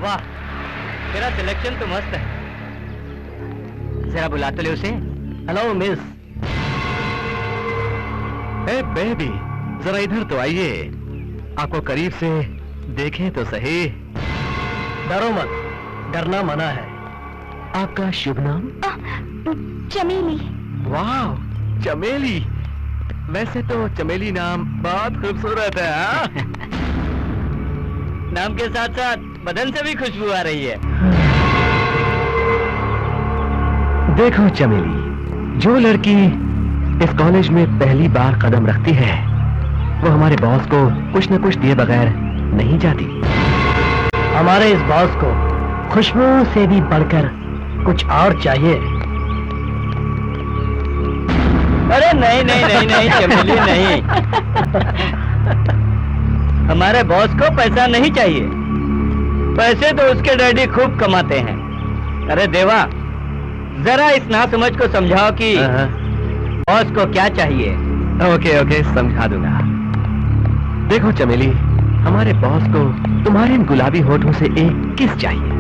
वाह, तेरा सिलेक्शन तो मस्त है। जरा बुला तो ले उसे। Hello miss. ए बेबी, जरा इधर तो आइए, आपको करीब से देखें तो सही। डरो मत, डरना मना है। आपका शुभ नाम? चमेली। वाह, चमेली। वैसे तो चमेली नाम बहुत खूबसूरत है। हाँ? नाम के साथ साथ बदन से भी खुशबू आ रही है। देखो चमेली, जो लड़की इस कॉलेज में पहली बार कदम रखती है, वो हमारे बॉस को कुछ न कुछ दिए बगैर नहीं जाती। हमारे इस बॉस को खुशबू से भी बढ़कर कुछ और चाहिए। अरे नहीं नहीं नहीं नहीं चमेली नहीं। हमारे बॉस को पैसा नहीं चाहिए, पैसे तो उसके डैडी खूब कमाते हैं। अरे देवा, जरा इस नासमझ को समझाओ कि बॉस को क्या चाहिए। ओके ओके, समझा दूंगा। देखो चमेली, हमारे बॉस को तुम्हारे इन गुलाबी होठों से एक किस चाहिए।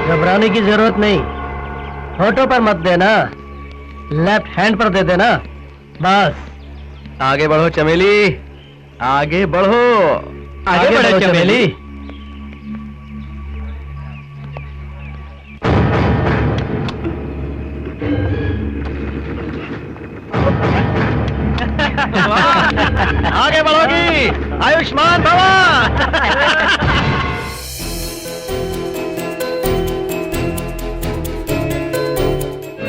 घबराने की जरूरत नहीं, होठों पर मत देना, लेफ्ट हैंड पर दे देना बस। आगे बढ़ो चमेली, आगे बढ़ो। आगे बढ़ो चमेली। आगे बढ़ोगी, आयुष्मान भवा।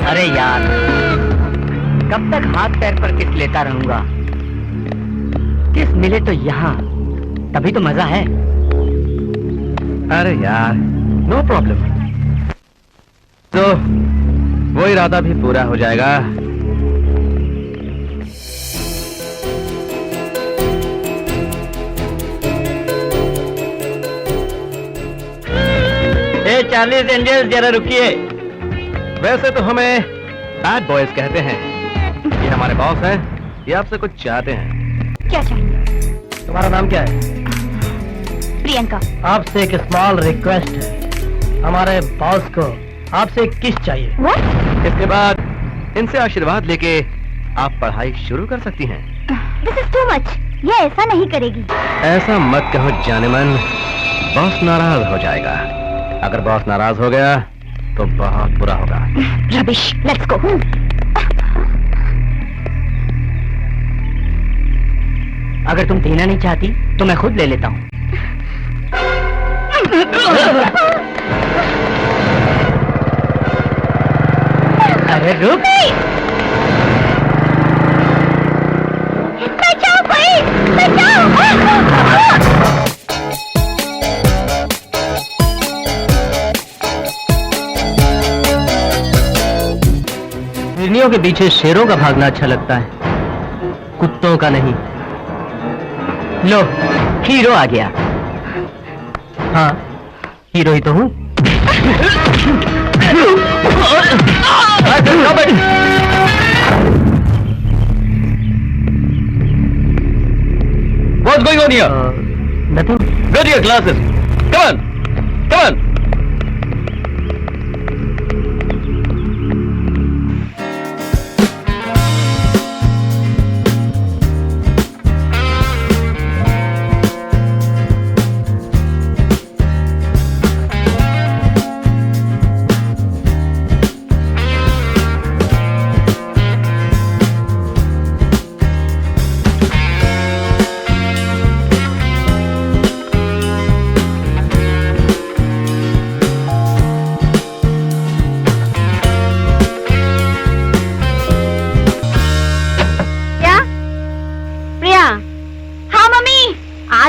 अरे यार, कब तक हाथ पैर पर किस लेता रहूंगा। किस मिले तो यहाँ, तभी तो मजा है। अरे यार, नो प्रॉब्लम। तो वो इरादा भी पूरा हो जाएगा। ए चार्लीज एंजल्स, जरा रुकिए। वैसे तो हमें बैड बॉयज कहते हैं। ये हमारे बॉस हैं, ये आपसे कुछ चाहते हैं। क्या चाहिए? तुम्हारा नाम क्या है? प्रियंका। आपसे एक स्मॉल रिक्वेस्ट है, हमारे बॉस को आपसे एक किस चाहिए। What? इसके बाद इनसे आशीर्वाद लेके आप पढ़ाई शुरू कर सकती हैं। This is too much. ये ऐसा नहीं करेगी। ऐसा मत कहो जाने मन, बॉस नाराज हो जाएगा। अगर बॉस नाराज हो गया तो बहुत बुरा होगा। Rubbish. Let's go. अगर तुम देना नहीं चाहती तो मैं खुद ले लेता हूँ। अरे रुक। बचाओ भाई, बचाओ। हिरनियों के पीछे शेरों का भागना अच्छा लगता है, कुत्तों का नहीं। लो, हीरो आ गया। हाँ, हीरो ही तो हूँ। What's going on here? Nothing. Go to your classes. Come on. Come on.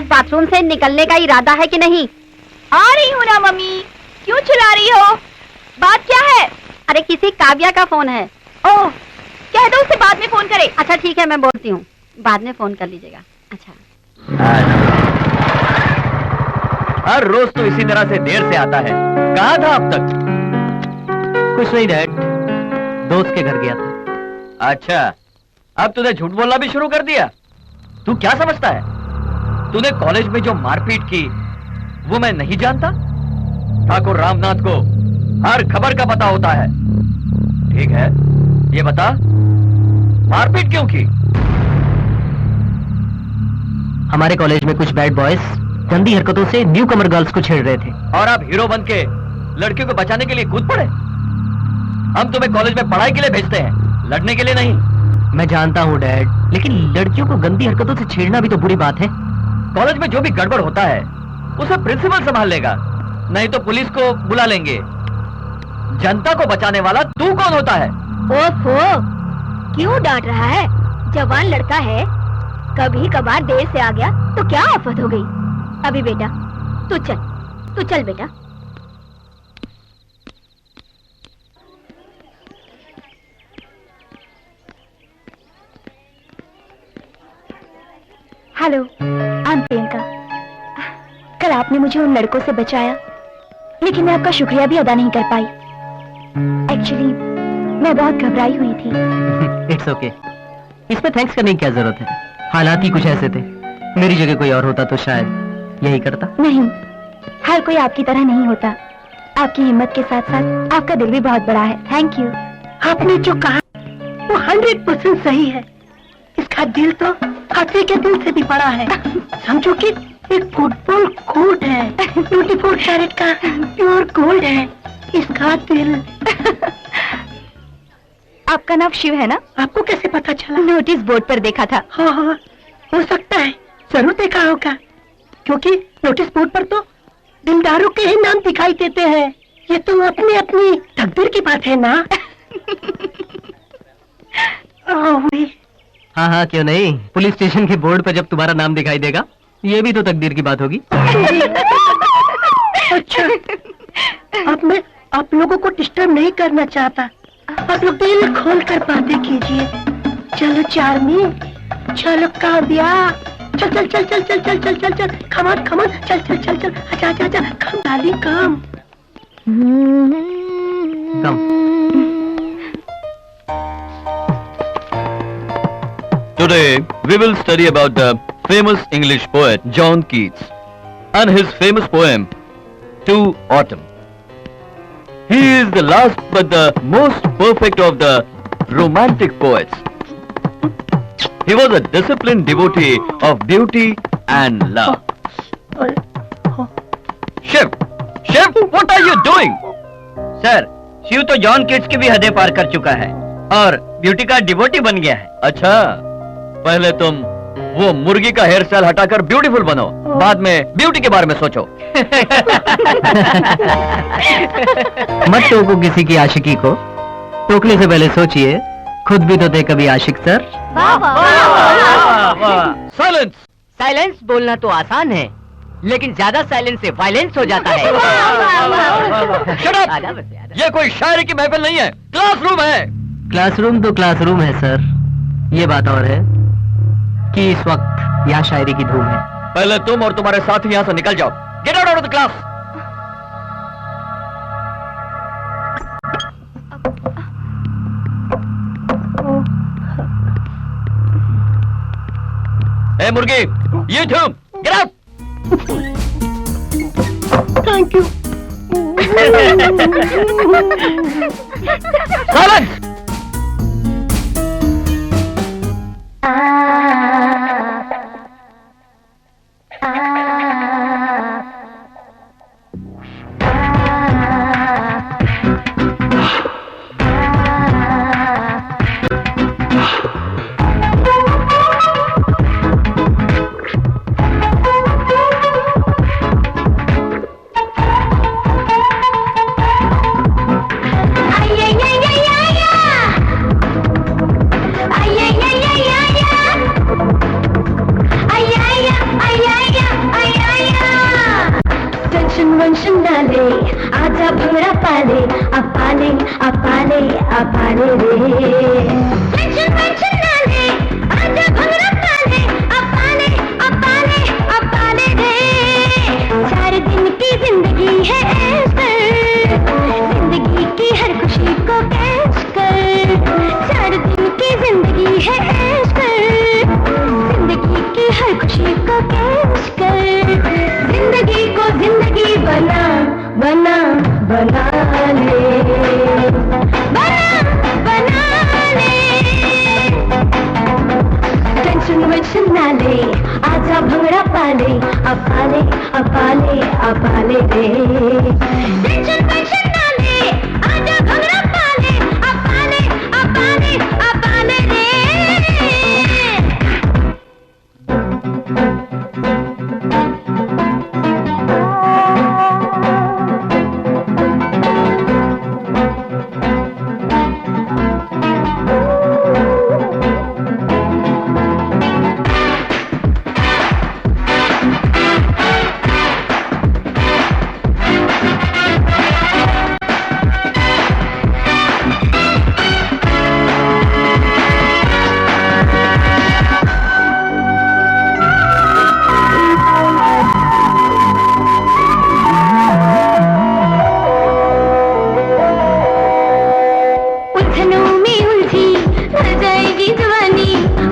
Bathroom से निकलने का इरादा है कि नहीं? आ रही हूँ ना मम्मी, क्यों चिल्ला रही हो? बात क्या है? अरे किसी काव्या का फोन है। ओह, कह दो उसे बाद में फोन करे। अच्छा ठीक है, मैं बोलती हूँ, बाद में फोन कर लीजिएगा। अच्छा। हर रोज तो इसी तरह से देर से आता है, कहाँ था अब तक? कुछ नहीं डैड, दोस्त के घर गया था। अच्छा, अब तूने झूठ बोलना भी शुरू कर दिया। तू क्या समझता है? तूने कॉलेज में जो मारपीट की वो मैं नहीं जानता? ठाकुर रामनाथ को हर खबर का पता होता है। ठीक है, ये बता मारपीट क्यों की? हमारे कॉलेज में कुछ बैड बॉयज गंदी हरकतों से न्यू कमर गर्ल्स को छेड़ रहे थे। और आप हीरो बन के लड़कियों को बचाने के लिए कूद पड़े। हम तुम्हें कॉलेज में पढ़ाई के लिए भेजते हैं, लड़ने के लिए नहीं। मैं जानता हूँ डैड, लेकिन लड़कियों को गंदी हरकतों से छेड़ना भी तो बुरी बात है। कॉलेज में जो भी गड़बड़ होता है उसे प्रिंसिपल संभाल लेगा, नहीं तो पुलिस को बुला लेंगे। जनता को बचाने वाला तू कौन होता है? ओफो, क्यों डांट रहा है? जवान लड़का है, कभी कभार देर से आ गया तो क्या आफत हो गई। अभी बेटा तू चल बेटा। Hello, I am Priyanka. कल आपने मुझे उन लड़कों से बचाया, लेकिन मैं आपका शुक्रिया भी अदा नहीं कर पाई। एक्चुअली मैं बहुत घबराई हुई थी। इट्स ओके, इसमें थैंक्स करने की क्या जरूरत है? हालात ही कुछ ऐसे थे। मेरी जगह कोई और होता तो शायद यही करता। नहीं, हर कोई आपकी तरह नहीं होता। आपकी हिम्मत के साथ साथ आपका दिल भी बहुत बड़ा है। Thank you. आपने जो कहा वो 100% सही है। इसका दिल तो हाथी के दिल से भी बड़ा है। समझो कि एक फुटबॉल कोर्ट है, 24 कैरेट का प्योर गोल्ड है इसका दिल। आपका नाम शिव है ना? आपको कैसे पता चला? नोटिस बोर्ड पर देखा था। हाँ, हो सकता है, जरूर देखा होगा, क्योंकि नोटिस बोर्ड पर तो दिलदारों के ही नाम दिखाई देते हैं। ये तो अपनी अपनी तकदीर की बात है ना। हाँ, क्यों नहीं। पुलिस स्टेशन के बोर्ड पर जब तुम्हारा नाम दिखाई देगा, ये भी तो तकदीर की बात होगी। अच्छा, अब मैं आप लोगों को डिस्टर्ब नहीं करना चाहता। आप लोग दिल खोल कर बातें कीजिए। चलो चार्मी, चलो काव्या, चल चल चल चल चल चल चल चल चल, कमान कमान, चल चल चल चल, अच्छा अच्छा अच्छा, come darling come. Today we will study about the famous English poet John Keats and his famous poem To Autumn. He is the last but the most perfect of the romantic poets. He was a disciplined devotee of beauty and love. Shiv, what are you doing? Sir, Shiv तो John kits की भी हदें पार कर चुका है और beauty का devotee बन गया है। अच्छा, पहले तुम वो मुर्गी का हेयर स्टाइल हटाकर ब्यूटीफुल बनो, बाद में ब्यूटी के बारे में सोचो। मत टोको किसी की आशिकी को, टोकने से पहले सोचिए खुद भी तो थे कभी आशिक सर। साइलेंस। साइलेंस बोलना तो आसान है, लेकिन ज्यादा साइलेंस से वायलेंस हो जाता है। Shut up! ये कोई शायरी की महफिल नहीं है, क्लासरूम है। क्लासरूम तो क्लासरूम है सर, ये बात और है कि इस वक्त यहाँ शायरी की धूम है। पहले तुम और तुम्हारे साथी यहाँ से निकल जाओ। Get out of the class. ए मुर्गी, you too, get out! Thank you. Silence! आजा भंगड़ा पाले, अपाले अपाले अपाले रे। टेंशन ना ले, आजा भंगड़ा पाले, अपाले अपाले अपाले रे। 4 दिन की जिंदगी है ऐश कर, जिंदगी की हर खुशी को कैश कर। 4 दिन की जिंदगी है ऐश कर, जिंदगी की हर खुशी को कैश कर। जिंदगी को जिंदगी बना बना बना ले, बना ले, टेंशन वेंशन ना ले, आजा भंगड़ा पाले, अपाले अपाले अपाले रे, टेंशन वेंशन ना ले, आजा भंगड़ा पाले, अपाले अपाले अपाले रे. उलझनों में उलझी भर जाएगी जवानी,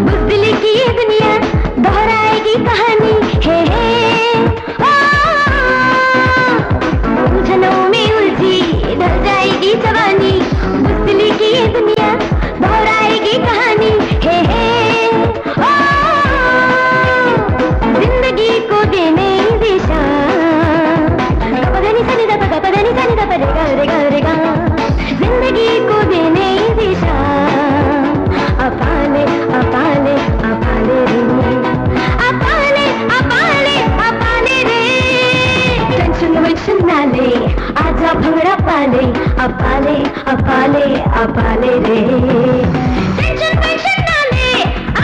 बुज़दिल की ये दुनिया दोहराएगी कहानी. हे ओ, उलझनों में उलझी ढल जाएगी जवानी, बुज़दिल की ये दुनिया दोहराएगी कहानी. हे ओ, जिंदगी को देने दिशा, गपगनी सनी दा रे गा रे गा रे गा, जिंदगी को देने दिशा, अपाले अपाले अपाले रे, अपाले अपाले अपाले रे, टेंशन वेंशन ना ले, आजा भंगड़ा पाले, अपाले अपाले अपाले रे, टेंशन वेंशन ना ले,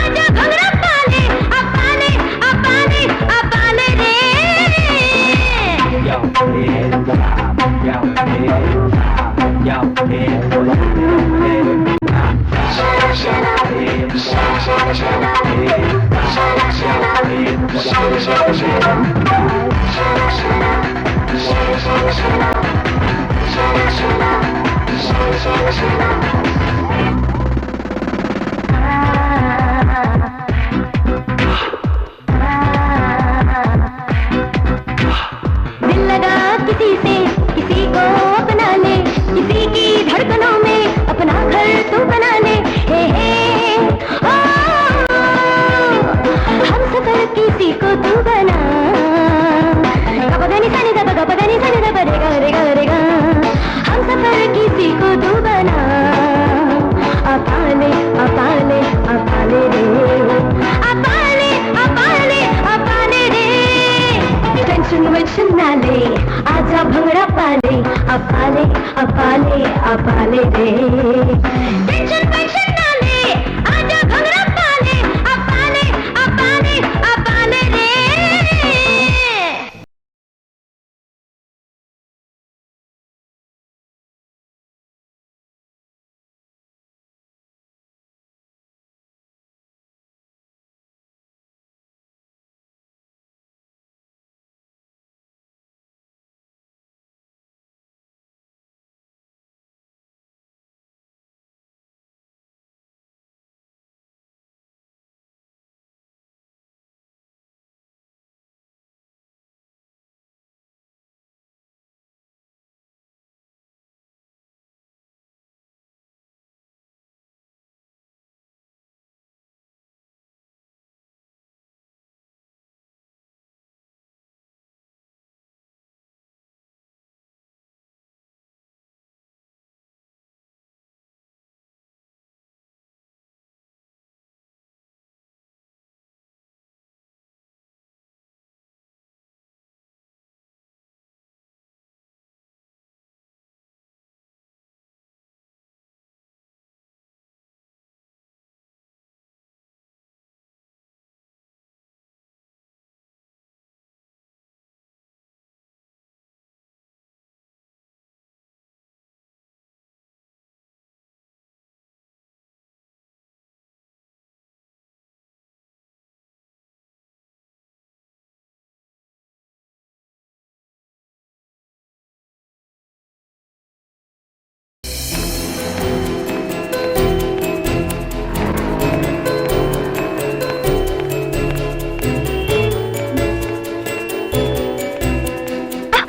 आजा भंगड़ा पाले, अपाले अपाले अपाले रे. दिल लगा किसी से, किसी को अपना ले, किसी की धड़कनों में अपना घर तू बना ले. हे ओ, हम सफर किसी को तू बना, गपगनी सनी दा रे गा रे गा रे गा, हम सफर किसी को तू बना, अपाले अपाले अपाले रे, अपाले अपाले अपाले रे, टेंशन वेंशन ना ले, आजा भंगड़ा पाले, अपाले अपाले अपाले रे, टेंशन वेंशन ना ले, आजा भंगड़ा पाले, अपाले अपाले अपाले रे.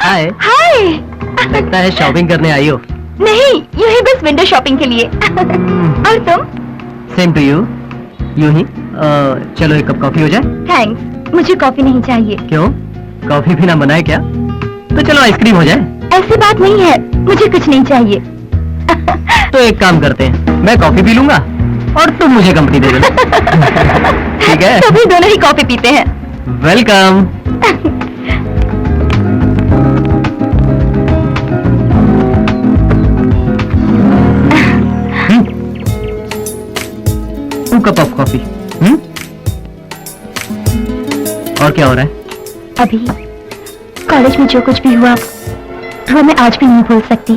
हाय हाय लगता है शॉपिंग करने आई हो। नहीं, यूं ही बस विंडो शॉपिंग के लिए। और तुम? Same to you. यूं ही चलो एक कप कॉफी हो जाए। थैंक्स, मुझे कॉफी नहीं चाहिए। क्यों, कॉफी पीना मना है क्या? तो चलो आइसक्रीम हो जाए। ऐसी बात नहीं है, मुझे कुछ नहीं चाहिए। तो एक काम करते हैं, मैं कॉफी पी लूंगा और तुम मुझे कंपनी दे देना। ठीक है? तो भी दोनों ही कॉफी पीते हैं। Welcome. Two cup of coffee. और क्या हो रहा है? अभी कॉलेज में जो कुछ भी हुआ वो मैं आज भी नहीं भूल सकती।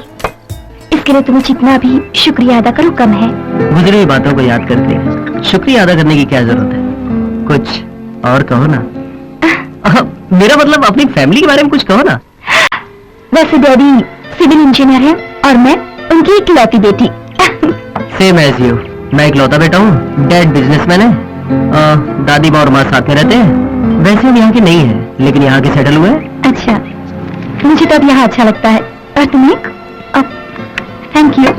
इसके लिए तुम्हें जितना भी शुक्रिया अदा करूं कम है। गुजरी हुई बातों को याद करके शुक्रिया अदा करने की क्या जरूरत है? कुछ और कहो ना। मेरा मतलब अपनी फैमिली के बारे में कुछ कहो ना। वैसे डैडी सिविल इंजीनियर है और मैं उनकी इकलौती बेटी। Same as you. मैं इकलौता बेटा हूँ, डैड बिजनेसमैन है, दादी माँ और माँ साथ में रहते हैं। वैसे हम यहाँ के नहीं है, लेकिन यहाँ के सेटल हुए हैं। अच्छा, मुझे तो अब यहाँ अच्छा लगता है। और तुम्हें? Thank you.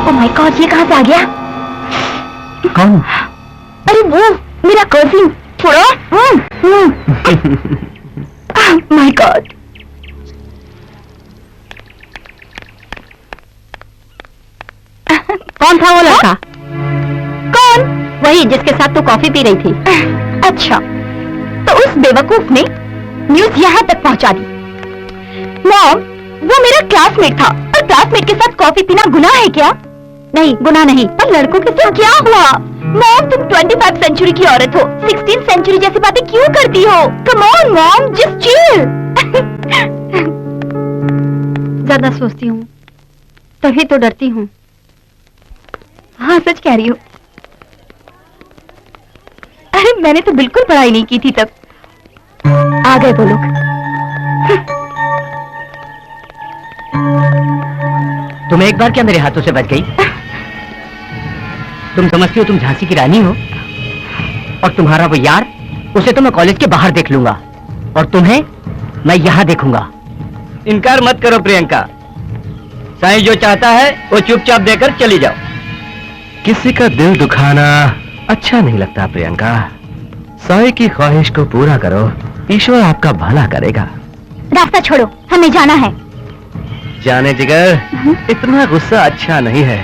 Oh my God, ये कहाँ से आ गया? कौन? अरे वो मेरा कजिन। थोड़ा माय गॉड। कौन था वो लड़का? कौन? वही जिसके साथ तू कॉफी पी रही थी। अच्छा, तो उस बेवकूफ ने न्यूज यहाँ तक पहुँचा दी। मॉम, वो मेरा क्लासमेट था और क्लासमेट के साथ कॉफी पीना गुनाह है क्या? नहीं, गुनाह नहीं। पर लड़कों के साथ क्या हुआ? मॉम, तुम 25 सेंचुरी की औरत हो, 16 सेंचुरी जैसी बातें क्यों करती हो? Come on mom, just chill. ज्यादा सोचती हूँ तभी तो डरती हूँ। हाँ, सच कह रही हूँ। अरे मैंने तो बिल्कुल पढ़ाई नहीं की थी तब। आ गए वो लोग। तुम एक बार क्या मेरे हाथों से बच गई? तुम समझती हो तुम झांसी की रानी हो, और तुम्हारा वो यार, उसे तो मैं कॉलेज के बाहर देख लूंगा, और तुम्हें मैं यहाँ देखूंगा। इनकार मत करो प्रियंका, साईं जो चाहता है वो चुपचाप देकर चली जाओ। किसी का दिल दुखाना अच्छा नहीं लगता प्रियंका। साईं की ख्वाहिश को पूरा करो, ईश्वर आपका भला करेगा। रास्ता छोड़ो, हमें जाना है। जाने जिगर, इतना गुस्सा अच्छा नहीं है।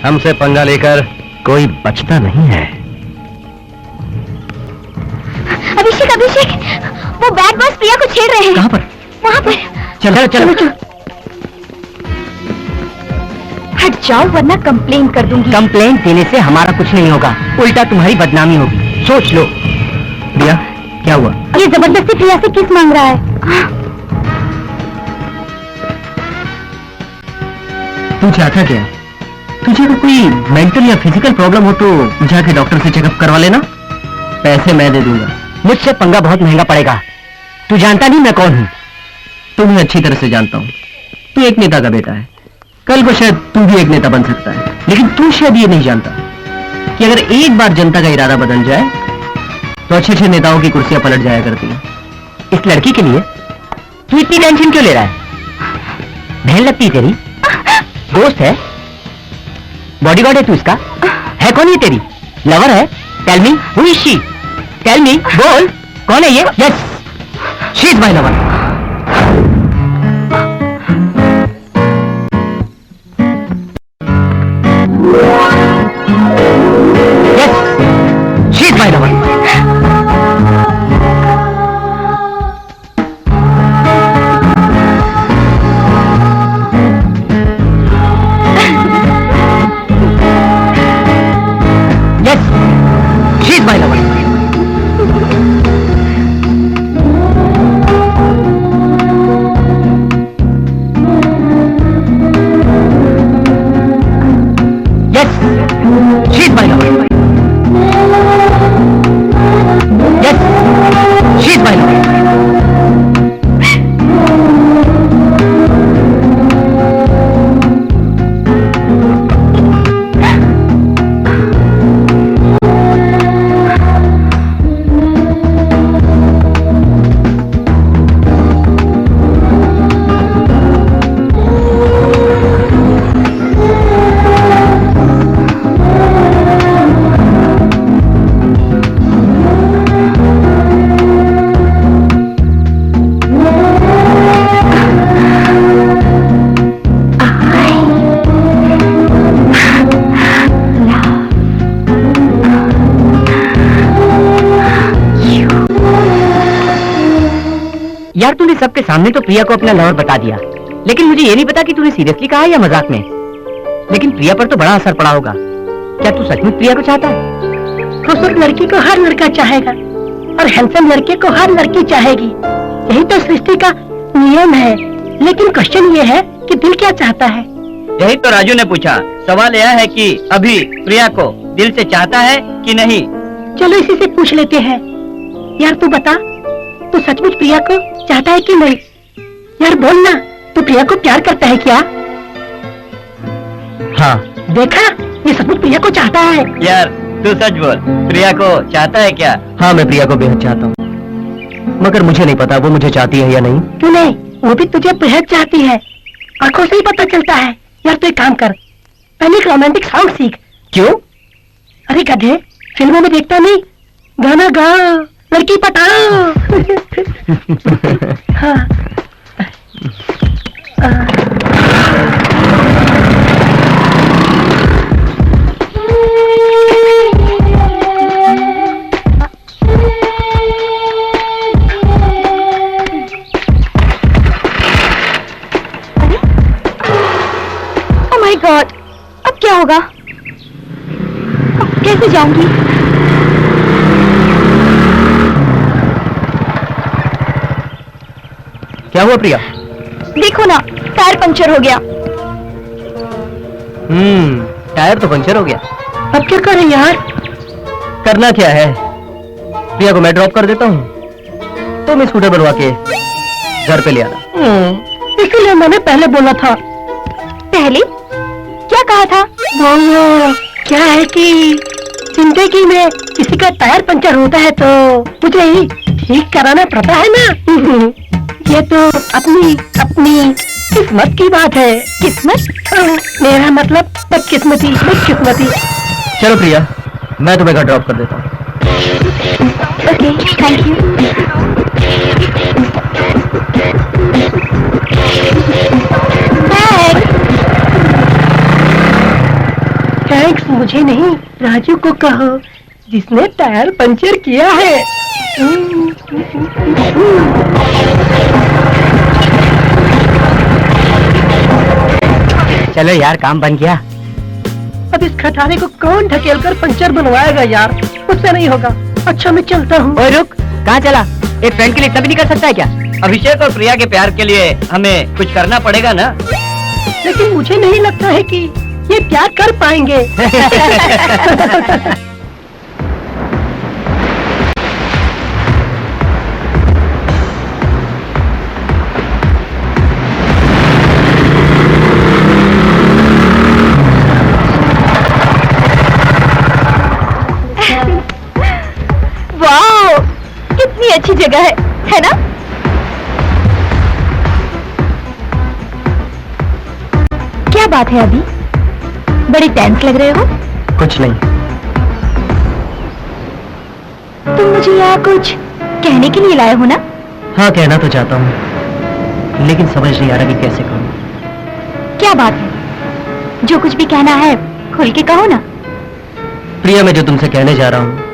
हमसे पंगा लेकर कोई बचता नहीं है। अभिषेक, अभिषेक, वो बैड बॉयज प्रिया को छेड़ रहे हैं। कहाँ पर? वहाँ पर। चलो चलो चलो। हट जाओ वरना कंप्लेन कर दूंगी। कंप्लेंट देने से हमारा कुछ नहीं होगा, उल्टा तुम्हारी बदनामी होगी। सोच लो। प्रिया, क्या हुआ? ये जबरदस्ती प्रिया से किस मांग रहा है? तू चाहता क्या? तुझे अगर कोई मेंटल या फिजिकल प्रॉब्लम हो तो जाके डॉक्टर से चेकअप करवा लेना, पैसे मैं दे दूंगा। मुझसे पंगा बहुत महंगा पड़ेगा। तू जानता नहीं मैं कौन हूँ? तुम्हें अच्छी तरह से जानता हूँ। तू एक नेता का बेटा है, कल को शायद तू भी एक नेता बन सकता है, लेकिन तू शायद ये नहीं जानता कि अगर एक बार जनता का इरादा बदल जाए तो अच्छे अच्छे नेताओं की कुर्सियां पलट जाया करती हैं। इस लड़की के लिए तू इतनी टेंशन क्यों ले रहा है? बहन लगती है तेरी, दोस्त है, बॉडीगार्ड है तू इसका। है कौन ये तेरी? लवर है? Tell me who is she? Tell me, बोल कौन है ये? Yes, she is my lover. Yes, she is my lover. Yes, she is my lover. यार तूने सबके सामने तो प्रिया को अपना लवर बता दिया, लेकिन मुझे ये नहीं पता कि तूने सीरियसली कहा या मजाक में। लेकिन प्रिया पर तो बड़ा असर पड़ा होगा। क्या तू सचमुच प्रिया को चाहता है? खूबसूरत लड़की को हर लड़का चाहेगा और हैंडसम लड़के को हर लड़की चाहेगी। यही तो सृष्टि का नियम है। लेकिन क्वेश्चन ये है कि दिल क्या चाहता है। यही तो राजू ने पूछा। सवाल यह है कि अभी प्रिया को दिल से चाहता है कि नहीं। चलो इसी से पूछ लेते हैं। यार तू बता, तू सचमुच प्रिया को चाहता है कि नहीं? यार बोल ना, तू प्रिया को प्यार करता है क्या? हाँ। देखा, ये सचमुच प्रिया को चाहता है। यार तू सच बोल, प्रिया को चाहता है क्या? हाँ, मैं प्रिया को बेहद चाहता हूँ, मगर मुझे नहीं पता वो मुझे चाहती है या नहीं। क्यों नहीं, वो भी तुझे बेहद चाहती है। आंखों से ही पता चलता है। यार तू एक काम कर, पहले एक रोमांटिक सॉन्ग सीख। क्यों? अरे गधे, फिल्मों में देखता नहीं, गाना गाओ, लड़की पटाओ। हाँ। ओह माय गॉड, अब क्या होगा? अब कैसे जाऊंगी? क्या हुआ प्रिया? देखो ना, टायर पंचर हो गया। टायर तो पंचर हो गया। अब क्या करें यार? करना क्या है, प्रिया को मैं ड्रॉप कर देता हूँ, तुम स्कूटर बनवा के घर पे ले आना। इसीलिए मैंने पहले बोला था। पहले क्या कहा था? वो क्या है कि जिंदगी में किसी का टायर पंचर होता है तो मुझे ही ठीक कराना पड़ता है ना। ये तो अपनी अपनी किस्मत की बात है। किस्मत? मेरा मतलब बदकिस्मती, बदकिस्मती। चलो प्रिया, मैं तुम्हें घर ड्रॉप कर देता हूँ। Okay, thank you. थैंक्स मुझे नहीं, राजू को कहो जिसने टायर पंचर किया है। चलो यार, काम बन गया। अब इस खटारे को कौन ढकेल कर पंचर बनवाएगा यार? मुझसे नहीं होगा। अच्छा मैं चलता हूँ। ओए रुक, कहाँ चला? एक फ्रेंड के लिए इतना भी नहीं कर सकता है क्या? अभिषेक और प्रिया के प्यार के लिए हमें कुछ करना पड़ेगा ना। लेकिन मुझे नहीं लगता है कि ये प्यार कर पाएंगे। वाओ, कितनी अच्छी जगह है ना? क्या बात है अभी? बड़ी टेंस लग रहे हो। कुछ नहीं। तुम मुझे यहाँ कुछ कहने के लिए लाए हो ना? हाँ, कहना तो चाहता हूँ, लेकिन समझ नहीं आ रहा कि कैसे कहूँ। क्या बात है? जो कुछ भी कहना है खुल के कहो ना। प्रिया, मैं जो तुमसे कहने जा रहा हूँ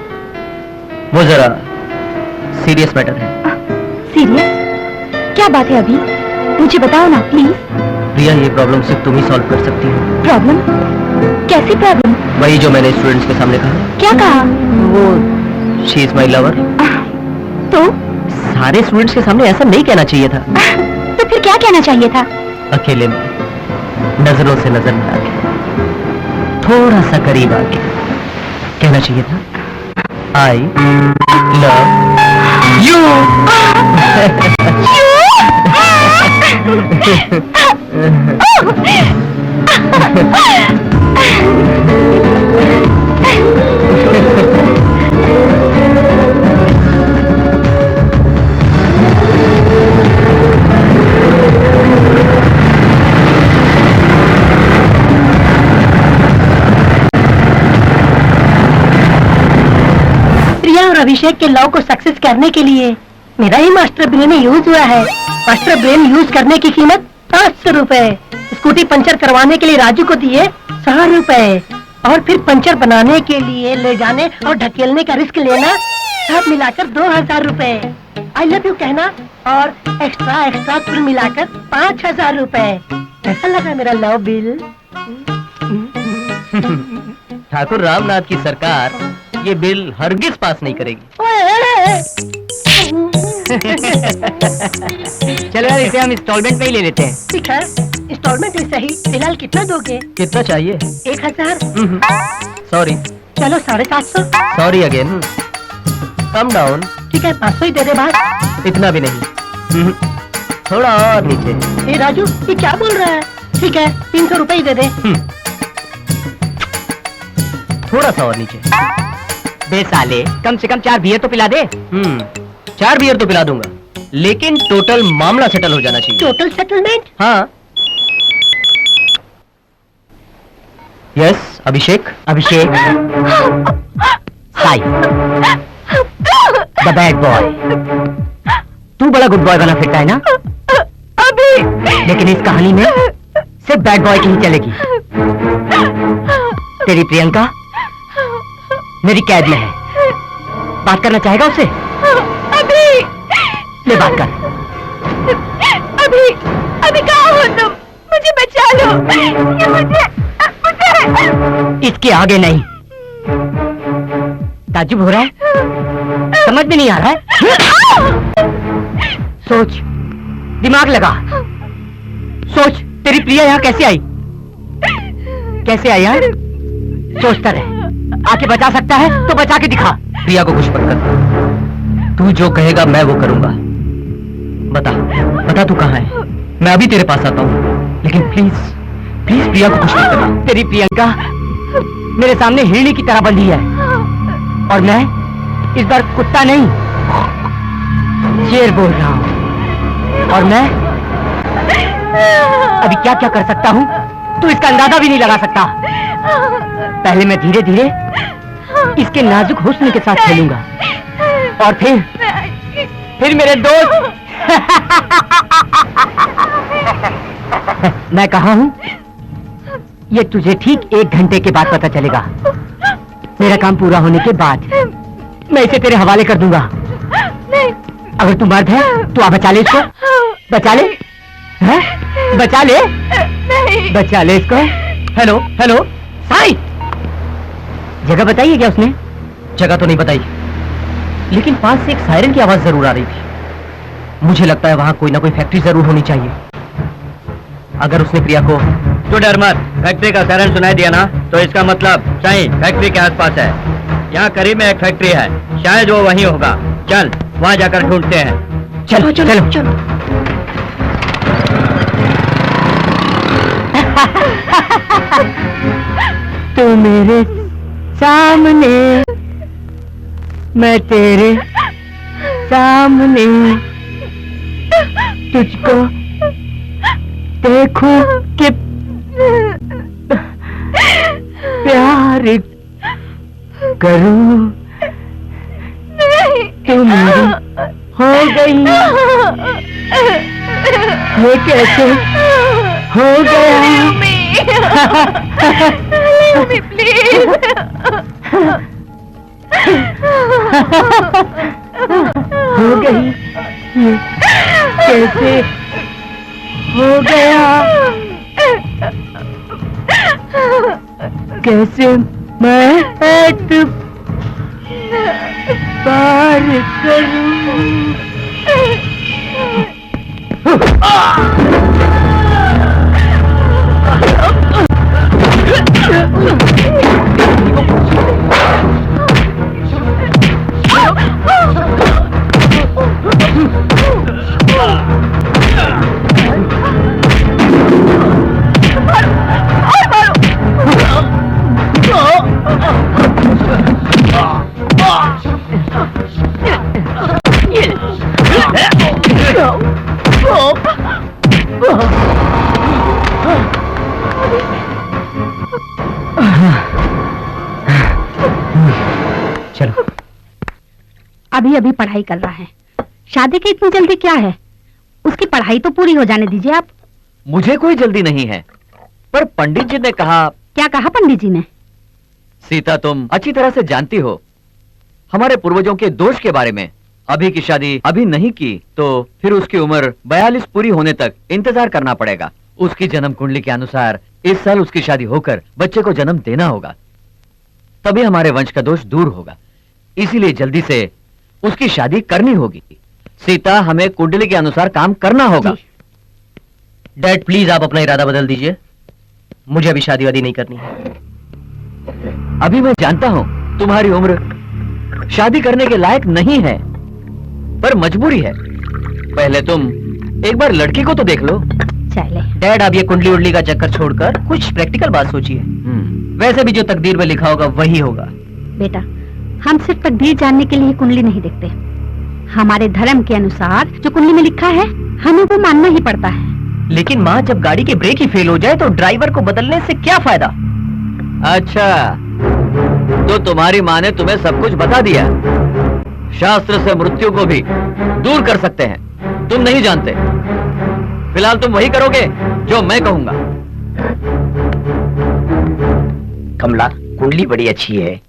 वो जरा सीरियस मैटर है। सीरियस? क्या बात है अभी? मुझे बताओ ना प्लीज। प्रिया, ये प्रॉब्लम सिर्फ तुम ही सॉल्व कर सकती हो। प्रॉब्लम? कैसी प्रॉब्लम? वही जो मैंने स्टूडेंट्स के सामने कहा। क्या कहा? वो शी इज माई लवर। तो सारे स्टूडेंट्स के सामने ऐसा नहीं कहना चाहिए था। तो फिर क्या कहना चाहिए था? अकेले में, नजरों से नजर मिला के, थोड़ा सा करीब आके कहना चाहिए था, आई लव यू। प्रिया और अभिषेक के लव को सक्सेस करने के लिए मेरा ही मास्टर ब्रेन यूज हुआ है। मास्टर ब्रेन यूज करने की कीमत 500 रुपए। स्कूटी पंचर करवाने के लिए राजू को दिए 100 रुपए, और फिर पंचर बनाने के लिए ले जाने और ढकेलने का रिस्क लेना, सब मिलाकर 2000 रुपए। आई लव यू कहना और एक्स्ट्रा एक्स्ट्रा कुल मिलाकर 5,000 रुपए। कैसा लगा मेरा लव बिल? ठाकुर रामनाथ की सरकार ये बिल हरगिज पास नहीं करेगी। चलो यार, इसे हम इंस्टॉलमेंट में ही ले लेते हैं। ठीक है, इंस्टॉलमेंट ही सही। फिलहाल कितना दोगे? कितना चाहिए? 1,000। सॉरी। चलो 750। Sorry again. Come down. ठीक है, 500 ही दे दे भाई। इतना भी नहीं। थोड़ा और नीचे। ए राजू, ये क्या बोल रहा है? ठीक है, 300 रुपए ही दे दे। थोड़ा सा और नीचे। बे साले, कम से कम 4 बियर तो पिला दे। 4 बियर तो पिला दूंगा, लेकिन टोटल मामला सेटल हो जाना चाहिए। Total settlement? हाँ। Yes, Abhishek. Abhishek. Sai, the bad boy. तू बड़ा गुड बॉय बना फिरता है ना? अभी लेकिन इस कहानी में सिर्फ बैड बॉय की ही चलेगी। तेरी प्रियंका मेरी कैद में है। बात करना चाहेगा उससे? अभी ले बात कर। अभी कहाँ हो तुम? मुझे बचा लो। ये मुझे इसके आगे नहीं। ताज्जुब हो रहा है? समझ में नहीं आ रहा है? सोच, दिमाग लगा। सोच, तेरी प्रिया यहाँ कैसे आई? कैसे आई यार? सोचता रहे। आके बचा सकता है तो बचा के दिखा। प्रिया को कुछ मत कर। तू जो कहेगा मैं वो करूंगा। बता, बता तू कहाँ है? मैं अभी तेरे पास आता हूँ, लेकिन प्लीज प्लीज प्रिया को कुछ मत करना। तेरी प्रियंका मेरे सामने हिरणी की तरह बंधी है, और मैं इस बार कुत्ता नहीं शेर बोल रहा हूँ। और मैं अभी क्या क्या कर सकता हूँ तू इसका अंदाजा भी नहीं लगा सकता। पहले मैं धीरे धीरे इसके नाजुक हुस्न के साथ खेलूंगा, और फिर मेरे दोस्त मैं कहा हूँ ये तुझे ठीक 1 घंटे के बाद पता चलेगा। मेरा काम पूरा होने के बाद मैं इसे तेरे हवाले कर दूंगा। अगर तू मर्द है तो आ बचा ले इसको। बचा ले, है? बचा ले, बचा ले इसको। हेलो हेलो साई, जगह बताइए क्या उसने? जगह तो नहीं बताई, लेकिन पास से एक सायरन की आवाज जरूर आ रही थी। मुझे लगता है वहां कोई ना कोई फैक्ट्री जरूर होनी चाहिए। अगर उसने प्रिया को... तो डर मत, फैक्ट्री का सायरन सुनाई दिया ना, तो इसका मतलब सही फैक्ट्री के आसपास है। यहाँ करीब में एक फैक्ट्री है, शायद वो वहीं होगा। चल वहाँ जाकर ढूंढते हैं। चलो चलो चलो। तू मेरे सामने, मैं तेरे सामने, तुझको देखूं कि प्यार करूं। तू मेरी हो गई, ये कैसे हो गया? प्लीज हो गई, ये कैसे हो गया? कैसे मैं पार करूं? चलो। अभी अभी पढ़ाई कर रहा है, शादी की इतनी जल्दी क्या है? उसकी पढ़ाई तो पूरी हो जाने दीजिए आप। मुझे कोई जल्दी नहीं है, पर पंडित जी ने कहा... क्या कहा पंडित जी ने? सीता, तुम अच्छी तरह से जानती हो हमारे पूर्वजों के दोष के बारे में। अभी की शादी अभी नहीं की तो फिर उसकी उम्र 42 पूरी होने तक इंतजार करना पड़ेगा। उसकी जन्म कुंडली के अनुसार इस साल उसकी शादी होकर बच्चे को जन्म देना होगा, तभी हमारे वंश का दोष दूर होगा। इसीलिए जल्दी से उसकी शादी करनी होगी। सीता, हमें कुंडली के अनुसार काम करना होगा। डैड प्लीज आप अपना इरादा बदल दीजिए, मुझे अभी शादी वादी नहीं करनी है। अभी मैं जानता हूं तुम्हारी उम्र शादी करने के लायक नहीं है, पर मजबूरी है। पहले तुम एक बार लड़की को तो देख लो। चले डैड आप ये कुंडली उंडली का चक्कर छोड़कर कुछ प्रैक्टिकल बात सोचिए। वैसे भी जो तकदीर में लिखा होगा वही होगा। बेटा, हम सिर्फ तकदीर जानने के लिए कुंडली नहीं देखते। हमारे धर्म के अनुसार जो कुंडली में लिखा है हमें वो मानना ही पड़ता है। लेकिन माँ, जब गाड़ी के ब्रेक ही फेल हो जाए तो ड्राइवर को बदलने से क्या फायदा? अच्छा, तो तुम्हारी माँ ने तुम्हें सब कुछ बता दिया। शास्त्र से मृत्यु को भी दूर कर सकते हैं, तुम नहीं जानते। फिलहाल तुम वही करोगे जो मैं कहूंगा। कमला, कुंडली बड़ी अच्छी है,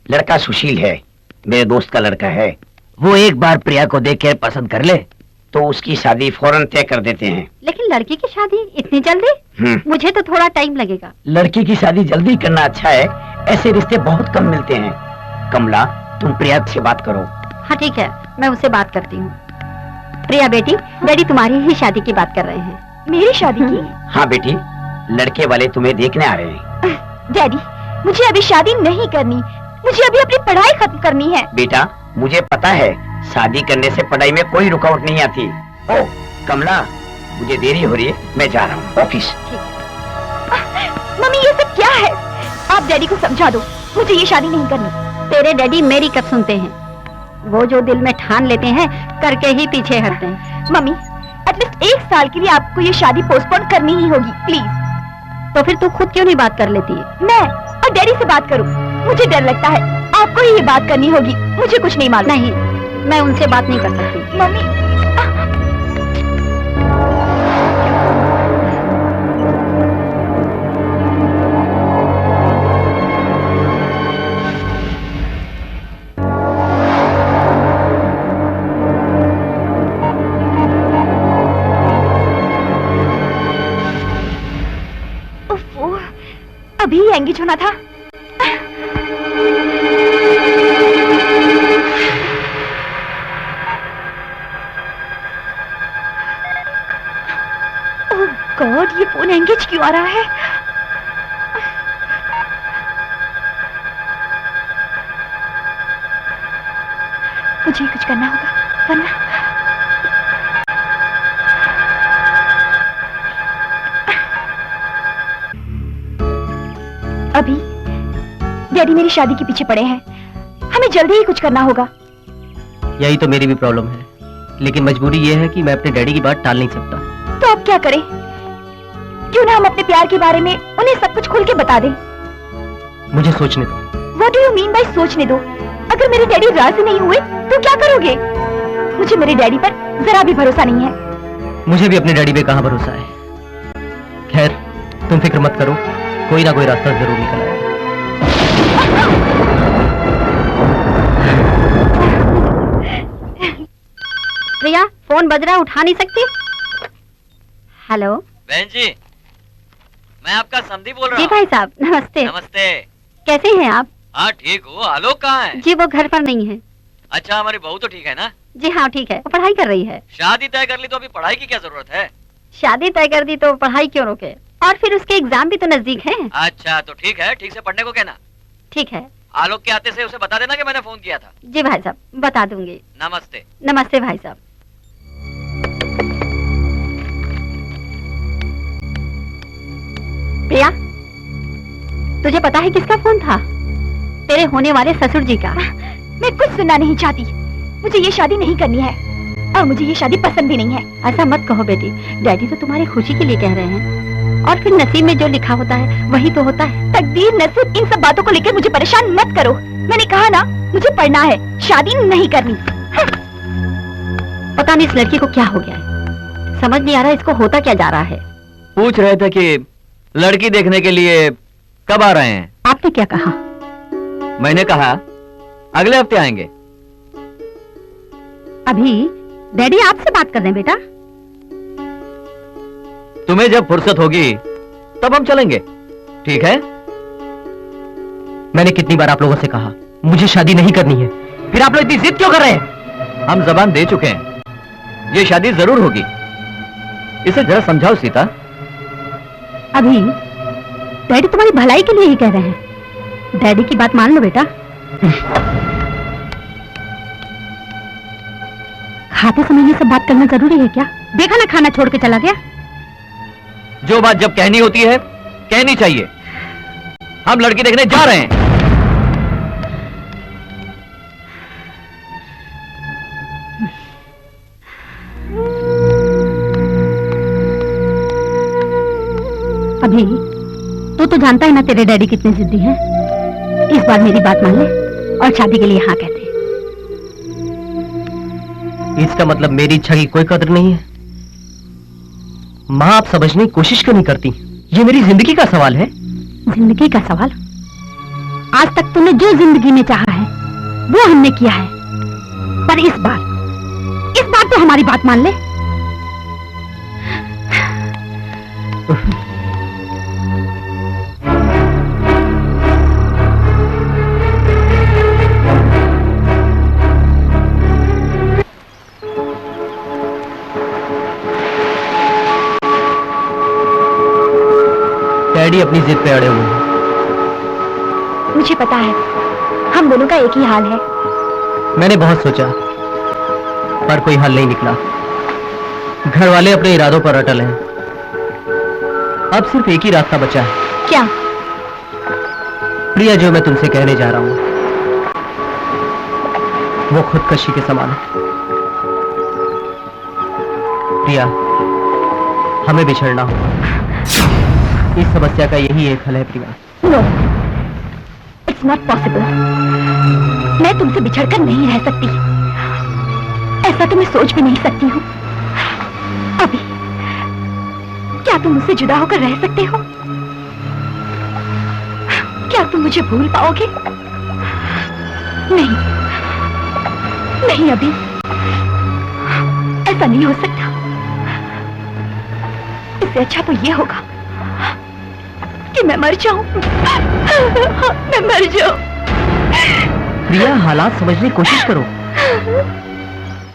लड़का सुशील है, मेरे दोस्त का लड़का है। वो एक बार प्रिया को देख कर पसंद कर ले तो उसकी शादी फौरन तय कर देते हैं। लेकिन लड़की की शादी इतनी जल्दी? मुझे तो थोड़ा टाइम लगेगा। लड़की की शादी जल्दी करना अच्छा है, ऐसे रिश्ते बहुत कम मिलते हैं। कमला, तुम प्रिया से बात करो। हाँ ठीक है, मैं उससे बात करती हूँ। प्रिया बेटी, डैडी तुम्हारी ही शादी की बात कर रहे हैं। मेरी शादी की? हाँ बेटी, लड़के वाले तुम्हें देखने आ रहे हैं। डैडी, मुझे अभी शादी नहीं करनी, मुझे अभी अपनी पढ़ाई खत्म करनी है। बेटा, मुझे पता है शादी करने से पढ़ाई में कोई रुकावट नहीं आती। ओ कमला, मुझे देरी हो रही है, मैं जा रहा हूँ ऑफिस। मम्मी, ये सब क्या है? आप डैडी को समझा दो, मुझे ये शादी नहीं करनी। तेरे डैडी मेरी कब सुनते हैं? वो जो दिल में ठान लेते हैं करके ही पीछे हटते हैं। मम्मी, एटलीस्ट एक साल के लिए आपको ये शादी पोस्टपोन करनी ही होगी, प्लीज। तो फिर तू खुद क्यों नहीं बात कर लेती है? मैं और डैडी से बात करूं? मुझे डर लगता है, आपको ही ये बात करनी होगी, मुझे कुछ नहीं मालूम। नहीं, मैं उनसे बात नहीं कर सकती। मम्मी, अभी एंगेज होना था। ओह गॉड, ये फोन एंगेज क्यों आ रहा है? मुझे कुछ करना होगा वरना अभी डैडी मेरी शादी के पीछे पड़े हैं, हमें जल्दी ही कुछ करना होगा। यही तो मेरी भी प्रॉब्लम है, लेकिन मजबूरी ये है कि मैं अपने डैडी की बात टाल नहीं सकता। तो अब क्या करें? क्यों ना हम अपने प्यार के बारे में उन्हें सब कुछ खुल के बता दें। मुझे सोचने दो। What do you mean by सोचने दो? अगर मेरे डैडी राजी नहीं हुए तो क्या करोगे? मुझे मेरे डैडी पर जरा भी भरोसा नहीं है। मुझे भी अपने डैडी पे कहाँ भरोसा है। खैर, तुम फिक्र मत करो, कोई ना कोई रास्ता जरूर निकल आएगा। प्रिया, फोन बज रहा है, उठा नहीं सकती? हेलो बहन जी, मैं आपका समधी बोल रहा जी हूँ। भाई साहब, नमस्ते। नमस्ते। कैसे हैं आप? हाँ ठीक हूँ। आलोक कहाँ है? जी वो घर पर नहीं है। अच्छा, हमारी बहू तो ठीक है ना? जी हाँ ठीक है, वो पढ़ाई कर रही है। शादी तय कर ली तो अभी पढ़ाई की क्या जरूरत है? शादी तय कर दी तो पढ़ाई क्यों रोके? और फिर उसके एग्जाम भी तो नजदीक हैं। अच्छा तो ठीक है, ठीक से पढ़ने को कहना। ठीक है। आलोक के आते से उसे बता देना कि मैंने फोन किया था। जी भाई साहब, बता दूंगी। नमस्ते। नमस्ते भाई साहब। प्रिया, तुझे पता है किसका फोन था? तेरे होने वाले ससुर जी का। मैं कुछ सुनना नहीं चाहती, मुझे ये शादी नहीं करनी है और मुझे ये शादी पसंद भी नहीं है। ऐसा मत कहो बेटी, डैडी तो तुम्हारी खुशी के लिए कह रहे हैं, और फिर नसीब में जो लिखा होता है वही तो होता है। तकदीर, नसीब, इन सब बातों को लेकर मुझे परेशान मत करो। मैंने कहा ना, मुझे पढ़ना है, शादी नहीं करनी। पता नहीं इस लड़की को क्या हो गया है, समझ नहीं आ रहा इसको होता क्या जा रहा है। पूछ रहे थे कि लड़की देखने के लिए कब आ रहे हैं? आपने क्या कहा? मैंने कहा अगले हफ्ते आएंगे। अभी डैडी आपसे बात कर रहे हैं बेटा। तुम्हें जब फुर्सत होगी तब हम चलेंगे, ठीक है? मैंने कितनी बार आप लोगों से कहा मुझे शादी नहीं करनी है, फिर आप लोग इतनी जिद क्यों कर रहे हैं? हम जबान दे चुके हैं, ये शादी जरूर होगी। इसे जरा समझाओ सीता। अभी डैडी तुम्हारी भलाई के लिए ही कह रहे हैं, डैडी की बात मान लो बेटा। खाते समय ये सब बात करना जरूरी है क्या? देखा ना खाना छोड़ के चला गया। जो बात जब कहनी होती है कहनी चाहिए। हम लड़की देखने जा रहे हैं। अभी तो जानता है ना तेरे डैडी कितने जिद्दी हैं। इस बार मेरी बात मान ले और शादी के लिए हाँ कहते। इसका मतलब मेरी इच्छा की कोई कदर नहीं है? माँ, आप समझने की कोशिश क्यों नहीं करती? ये मेरी जिंदगी का सवाल है। जिंदगी का सवाल? आज तक तूने जो जिंदगी में चाहा है वो हमने किया है, पर इस बार तो हमारी बात मान ले। डैडी अपनी जिद पे अड़े हुए हैं। मुझे पता है हम दोनों का एक ही हाल है। मैंने बहुत सोचा पर कोई हल नहीं निकला। घर वाले अपने इरादों पर अटल हैं। अब सिर्फ एक ही रास्ता बचा है। क्या? प्रिया, जो मैं तुमसे कहने जा रहा हूं वो खुदकशी के समान है। प्रिया, हमें बिछड़ना होगा। इस समस्या का यही एक हल है Priya. No, it's not possible. मैं तुमसे बिछड़कर नहीं रह सकती। ऐसा तो मैं सोच भी नहीं सकती हूँ। अभी क्या तुम मुझसे जुदा होकर रह सकते हो? क्या तुम मुझे भूल पाओगे? नहीं नहीं, अभी ऐसा नहीं हो सकता। इससे अच्छा तो ये होगा कि मैं मर जाऊं। मैं मर जाऊं। प्रिया, हालात समझने की कोशिश करो।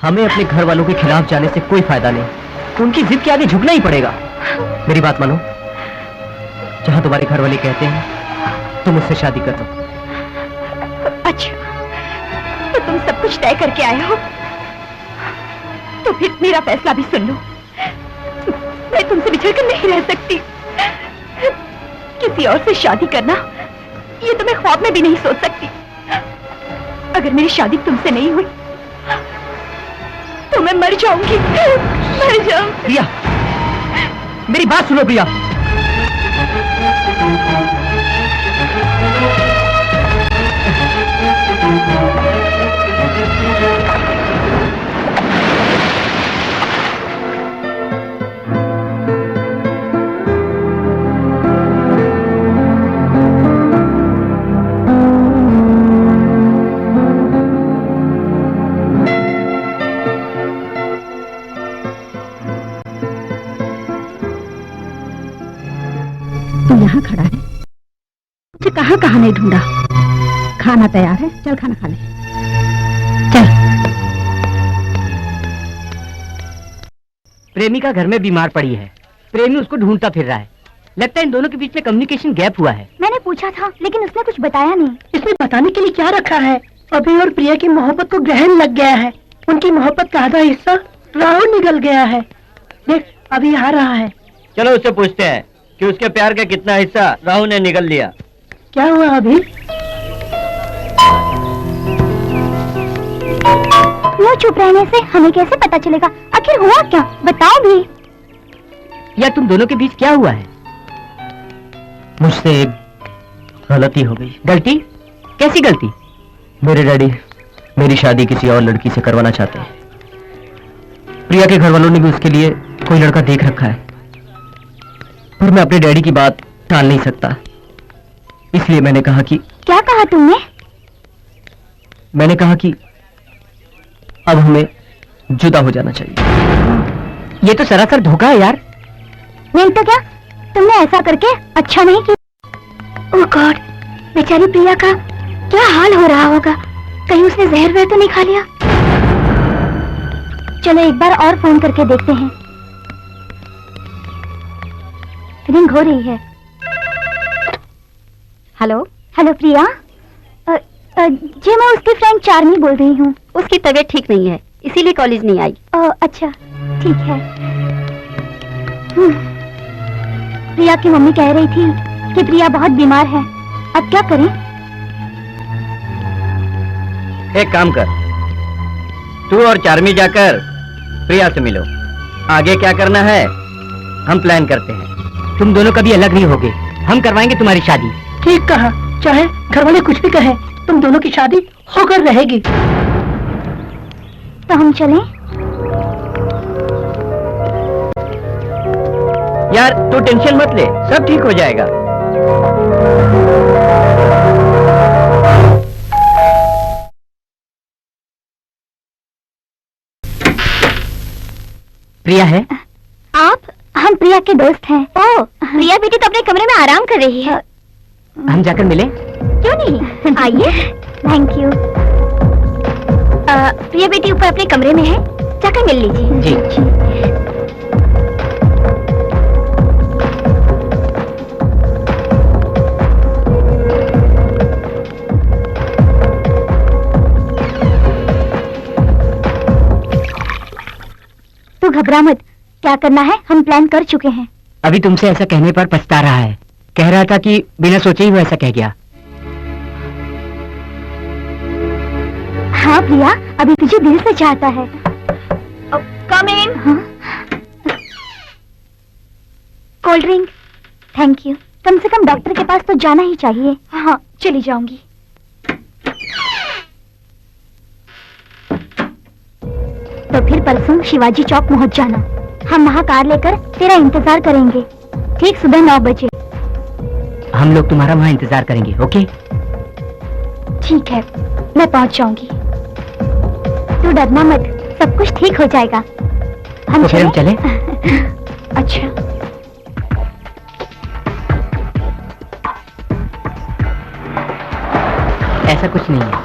हमें अपने घर वालों के खिलाफ जाने से कोई फायदा नहीं। उनकी जिद के आगे झुकना ही पड़ेगा। मेरी बात मानो, जहां तुम्हारे घर वाले कहते हैं तुम मुझसे शादी कर दो। अच्छा, तो तुम सब कुछ तय करके आए हो, तो फिर मेरा फैसला भी सुन लो। मैं तुमसे बिछड़कर नहीं रह सकती। किसी और से शादी करना ये तो मैं ख्वाब में भी नहीं सोच सकती। अगर मेरी शादी तुमसे नहीं हुई तो मैं मर जाऊंगी। मर जाऊंगी। प्रिया, मेरी बात सुनो प्रिया। तू यहाँ खड़ा है, मुझे कहाँ कहाँ नहीं ढूंढा। खाना तैयार है, चल खाना खा ले। चल। प्रेमिका घर में बीमार पड़ी है। प्रेमी उसको ढूंढता फिर रहा है। लगता है इन दोनों के बीच में कम्युनिकेशन गैप हुआ है। मैंने पूछा था लेकिन उसने कुछ बताया नहीं। इसमें बताने के लिए क्या रखा है? अभी और प्रिया की मोहब्बत को ग्रहण लग गया है। उनकी मोहब्बत का आधा हिस्सा राहुल निकल गया है। देख, अभी आ रहा है। चलो उससे पूछते हैं कि उसके प्यार का कितना हिस्सा राहुल ने निगल लिया। क्या हुआ अभी? यूँ चुप रहने से हमें कैसे पता चलेगा आखिर हुआ क्या? बताओ भी। या तुम दोनों के बीच क्या हुआ है? मुझसे एक गलती हो गई। गलती? कैसी गलती? मेरे डैडी मेरी शादी किसी और लड़की से करवाना चाहते हैं। प्रिया के घर वालों ने भी उसके लिए कोई लड़का देख रखा है, पर मैं अपने डैडी की बात टाल नहीं सकता। इसलिए मैंने कहा कि क्या कहा तुमने? मैंने कहा कि अब हमें जुदा हो जाना चाहिए। ये तो सरासर धोखा है यार। नहीं तो क्या, तुमने ऐसा करके अच्छा नहीं किया। ओह गॉड, बेचारी प्रिया का क्या हाल हो रहा होगा। कहीं उसने जहर वहर तो नहीं खा लिया। चलो एक बार और फोन करके देखते हैं। रिंग हो रही है। हेलो हेलो प्रिया। जी मैं उसकी फ्रेंड चार्मी बोल रही हूँ। उसकी तबीयत ठीक नहीं है, इसीलिए कॉलेज नहीं आई। अच्छा ठीक है। प्रिया की मम्मी कह रही थी कि प्रिया बहुत बीमार है, अब क्या करें? एक काम कर, तू और चार्मी जाकर प्रिया से मिलो। आगे क्या करना है हम प्लान करते हैं। तुम दोनों कभी अलग नहीं होगे, हम करवाएंगे तुम्हारी शादी। ठीक कहा, चाहे घर वाले कुछ भी कहें, तुम दोनों की शादी होकर रहेगी। तो हम चलें? यार तू टेंशन मत ले, सब ठीक हो जाएगा। प्रिया है? आप? हम प्रिया के दोस्त हैं। ओह, प्रिया बेटी तो अपने कमरे में आराम कर रही है। हम जाकर मिले? क्यों नहीं, आइए। Thank you. प्रिया बेटी ऊपर अपने कमरे में है, जाकर मिल लीजिए। जी। तू घबरा मत, क्या करना है हम प्लान कर चुके हैं। अभी तुमसे ऐसा कहने पर पछता रहा है। कह रहा था कि बिना सोचे ही वो ऐसा कह गया। हाँ प्रिया, अभी तुझे दिल से चाहता है। Come in. Cold drink. Thank you. कम से कम डॉक्टर के पास तो जाना ही चाहिए। हाँ चली जाऊंगी। तो फिर परसों शिवाजी चौक पहुंच जाना। हम वहाँ कार लेकर तेरा इंतजार करेंगे, ठीक सुबह 9 बजे। हम लोग तुम्हारा वहाँ इंतजार करेंगे, ओके? ठीक है, मैं पहुंच जाऊंगी। तू डरना मत, सब कुछ ठीक हो जाएगा। तो फिर हम चले? अच्छा। ऐसा कुछ नहीं है।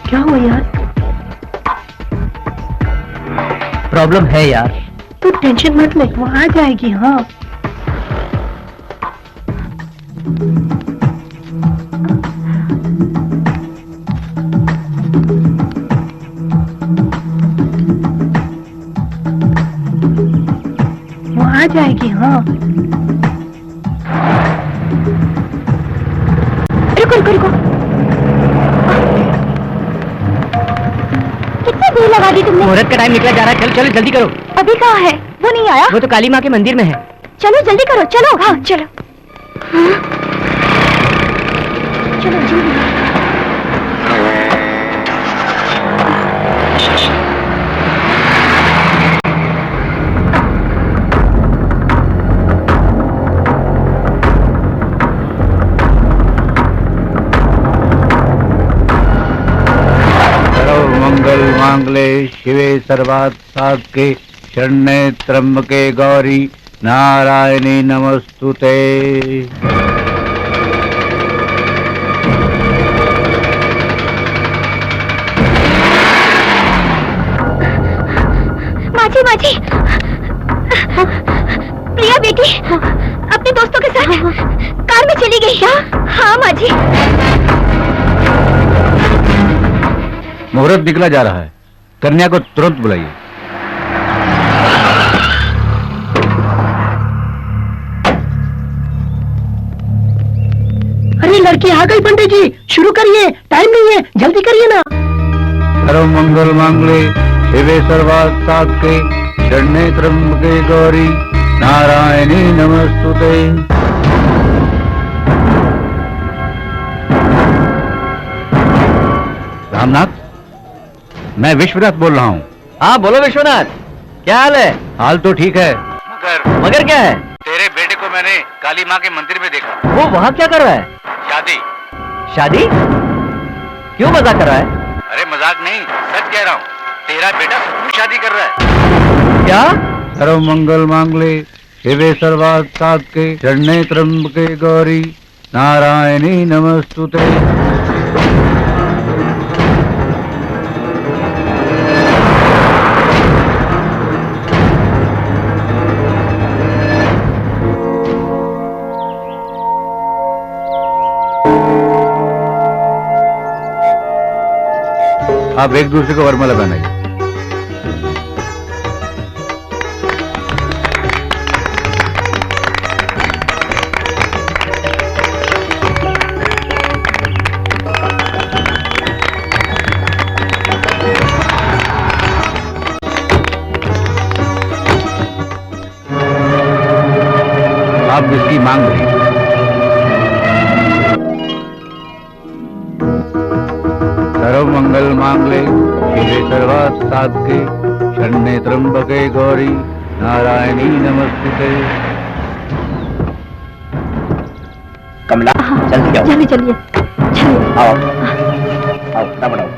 क्या हुआ यार? प्रॉब्लम है यार। तू टेंशन मत ले, वो आ जाएगी। हाँ वो आ जाएगी। हाँ रुको रुको रुको, कितनी देर लगा दी तुमने? मुहूर्त का टाइम निकला जा रहा है, चलो चलो जल्दी करो। अभी कहाँ है? वो नहीं आया? वो तो काली माँ के मंदिर में है। चलो जल्दी करो, चलो। हाँ चलो। हाँ? चलो जल्दी। मंगल मांगले शिवे सर्वार्थ साधके शरण्ये त्र्यंबके गौरी नारायणी नमस्तुते। माझी माझी प्रिया बेटी अपने दोस्तों के साथ कार में चली गई। क्या? हाँ माझी। मुहूर्त निकला जा रहा है, कन्या को तुरंत बुलाइए। अरे लड़की आ गई पंडित जी, शुरू करिए, टाइम नहीं है, जल्दी करिए ना। सर्व मंगल मांगले शिवे सर्वार्थ साधके शरण्ये त्र्यंबके गौरी नारायणी नमस्तुते। रामनाथ, मैं विश्वनाथ बोल रहा हूँ। हाँ बोलो विश्वनाथ, क्या हाल है? हाल तो ठीक है, मगर क्या है? तेरे बेटे को मैंने काली माँ के मंदिर में देखा। वो वहाँ क्या कर रहा है? शादी। शादी? क्यों मजाक कर रहा है? अरे मजाक नहीं, सच कह रहा हूँ। तेरा बेटा सचमुच शादी कर रहा है। क्या? सर्व मंगल मांगले शिवे सर्वार्थ साधके शरण्ये त्र्यंबके गौरी नारायणी नमस्तुते। आप एक दूसरे को वरमाला पहनाइए। आप इसकी मांग रही हैं। सर्व मंगल मांगले शिवे सर्वार्थ साधके शरण्ये त्र्यंबके गौरी नारायणी नमस्ते। कमला जल्दी जाओ। चलिए चलिए चलिए। आओ आओ बढ़ाओ।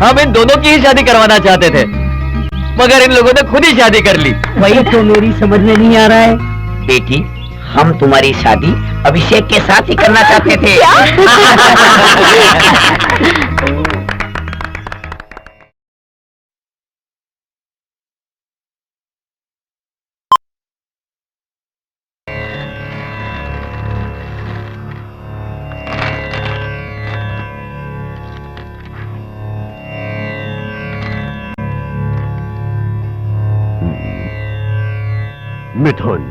हम इन दोनों की ही शादी करवाना चाहते थे, मगर इन लोगों ने खुद ही शादी कर ली। वही तो मेरी समझ में नहीं आ रहा है। बेटी, हम तुम्हारी शादी अभिषेक के साथ ही करना चाहते थे। मिथुन,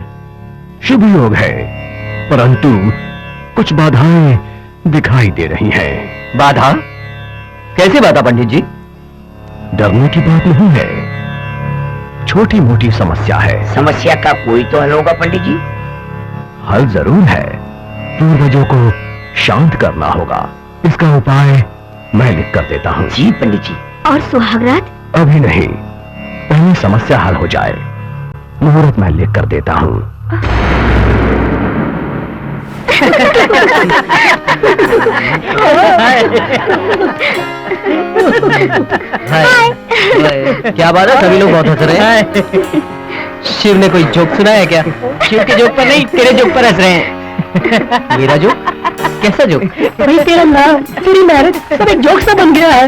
शुभ योग है, परंतु कुछ बाधाएं दिखाई दे रही हैं। बाधा? कैसी बाधा पंडित जी? डरने की बात नहीं है, छोटी मोटी समस्या है। समस्या का कोई तो हल होगा पंडित जी। हल जरूर है, पूर्वजों को शांत करना होगा। इसका उपाय मैं लिख कर देता हूँ। जी पंडित जी। और सुहागरात? अभी नहीं, पहले समस्या हल हो जाए। मुहूर्त मैं लिख कर देता हूँ। क्या बात है, सभी लोग बहुत हंस रहे हैं। शिव ने कोई जोक सुना है क्या? शिव के जोक पर नहीं, तेरे जोक पर हंस रहे हैं। मेरा जोक? कैसा जोक? भाई तेरा नाम, तेरी मैरिज सब एक जोक सा बन गया है।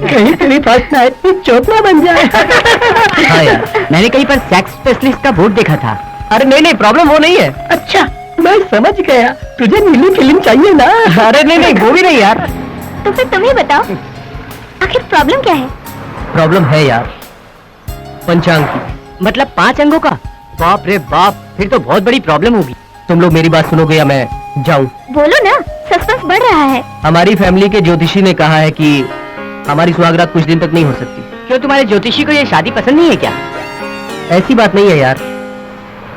कहीं तेरी फर्स्ट नाइट जोक ना बन जाए। हाँ यार, मैंने कहीं पर सेक्स स्पेशलिस्ट का बोर्ड देखा था। अरे नहीं नहीं, प्रॉब्लम वो नहीं है। अच्छा, मैं समझ गया, तुझे नीली फिल्म चाहिए ना। अरे नहीं नहीं, वो भी नहीं यार। तो फिर तुम ही बताओ, आखिर प्रॉब्लम क्या है? प्रॉब्लम है यार, पंचांग की। मतलब 5 अंगों का? बाप रे बाप, फिर तो बहुत बड़ी प्रॉब्लम होगी। तुम लोग मेरी बात सुनोगे या मैं जाऊं? बोलो ना, सस्पेंस बढ़ रहा है। हमारी फैमिली के ज्योतिषी ने कहा है कि हमारी सुहागरात कुछ दिन तक नहीं हो सकती। क्यों, तुम्हारे ज्योतिषी को ये शादी पसंद नहीं है क्या? ऐसी बात नहीं है यार,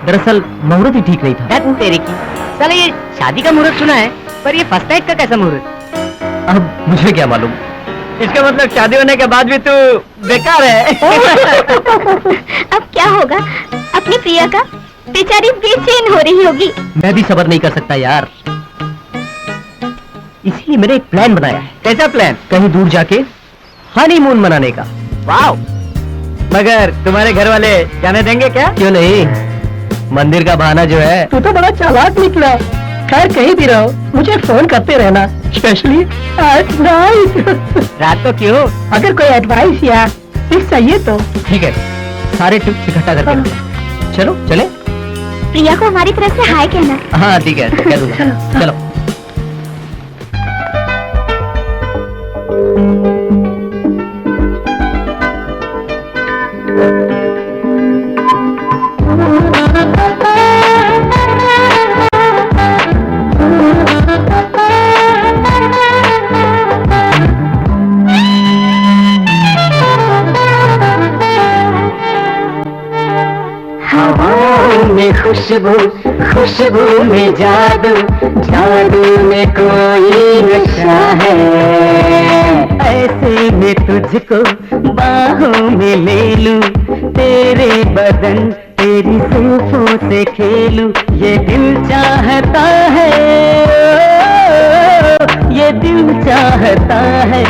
दरअसल मुहूर्त ही ठीक नहीं था। तेरे की साला, ये शादी का मुहूर्त सुना है, पर ये फर्स्ट नाइट का कैसा मुहूर्त? अब मुझे क्या मालूम। इसका मतलब शादी होने के बाद भी तू बेकार है। अब क्या होगा? अपनी प्रिया का बेचारी बेचैन हो रही होगी। मैं भी सब्र नहीं कर सकता यार, इसीलिए मैंने एक प्लान बनाया है। कैसा प्लान? कहीं दूर जाके हनीमून मनाने का। वाह! मगर तुम्हारे घर वाले जाने देंगे क्या? क्यों नहीं, मंदिर का बहाना जो है। तू तो बड़ा चालाक निकला। खैर कहीं भी रहो, मुझे फोन करते रहना, स्पेशली एट नाइट। रात को क्यों? अगर कोई एडवाइस या टिप्स चाहिए तो। ठीक है, सारे टिप्स इकट्ठा करके रखो। चलो चले। प्रिया को हमारी तरफ से हाय कहना। हाँ ठीक है, कह दूंगा। चलो। में खुशबू, खुशबू में जादू, जादू में कोई नशा है। ऐसे में तुझको बाहों में ले लूं, तेरे बदन तेरी जुल्फों से खेलूं, ये दिल चाहता है, ये दिल चाहता है।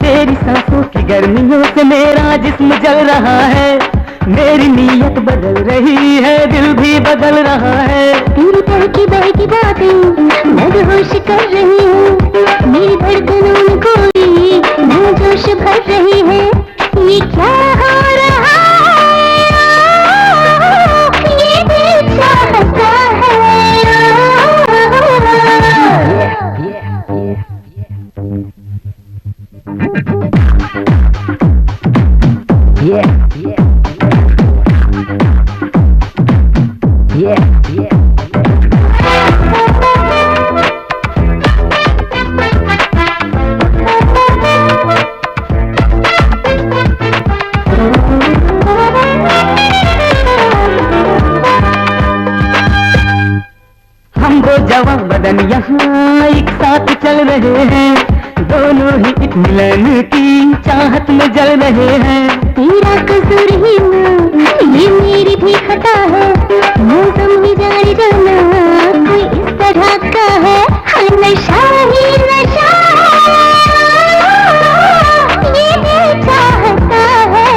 तेरी सांसों की गर्मियों से मेरा जिस्म जल रहा है, मेरी नीयत बदल रही है, दिल भी बदल रहा है। तेरी बहकी बातें मदहोश कर रही हूँ, मेरी धड़कनों में कोई जोश भर रही है। ये क्या हो रहा है, ये दिल चाहता है। हम दो जवां बदन यहाँ एक साथ चल रहे हैं, दोनों ही एक मिलन की चाहत में जल रहे हैं। तेरा कसूर ही ना, ये मेरी भी खता है, मौसम ही जाने जाना कोई इस तरह का है। हाँ, नशा ही नशा, ये दिल चाहता है।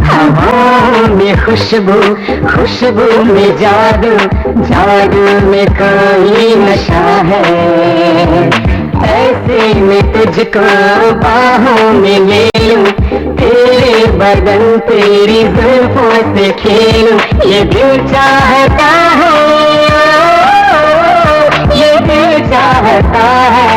हवाओं में खुशबू, खुशबू में जादू, जादू में कोई नशा है। ऐसे में तुझको बाहों में ले लूं, तेरे बदन तेरी जुल्फों से खेलूं, ये दिल चाहता है, ये दिल चाहता है।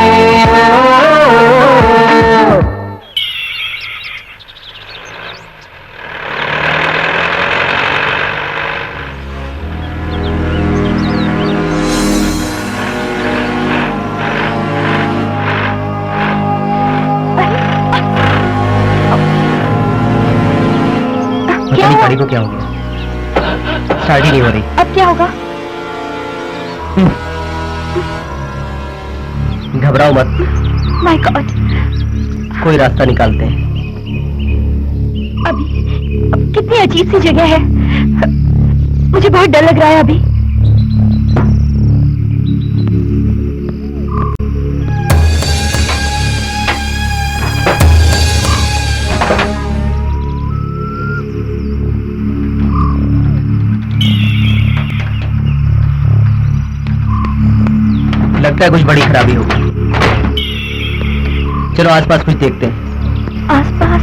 गाड़ी को क्या हो गया? स्टार्ट ही नहीं हो रही। अब क्या होगा? घबराओ मत, माय गॉड, कोई रास्ता निकालते हैं। अभी कितनी अजीब सी जगह है, मुझे बहुत डर लग रहा है अभी। लगता है कुछ बड़ी खराबी होगी। चलो आसपास कुछ देखते हैं। आसपास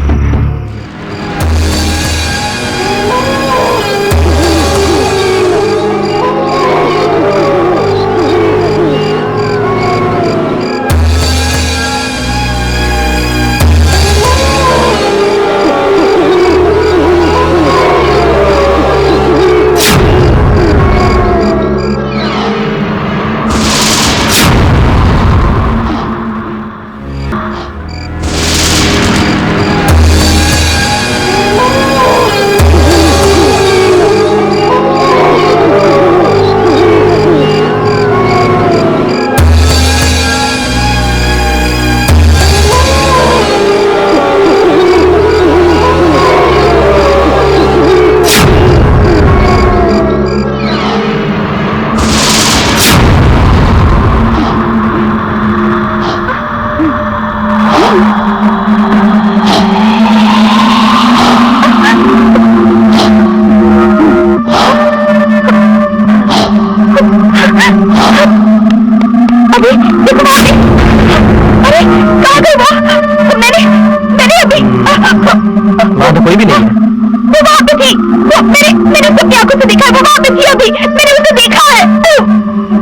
मैंने उसे अपनी आंखों से देखा है, वो वहाँ पे थी अभी, मैंने उसे देखा है।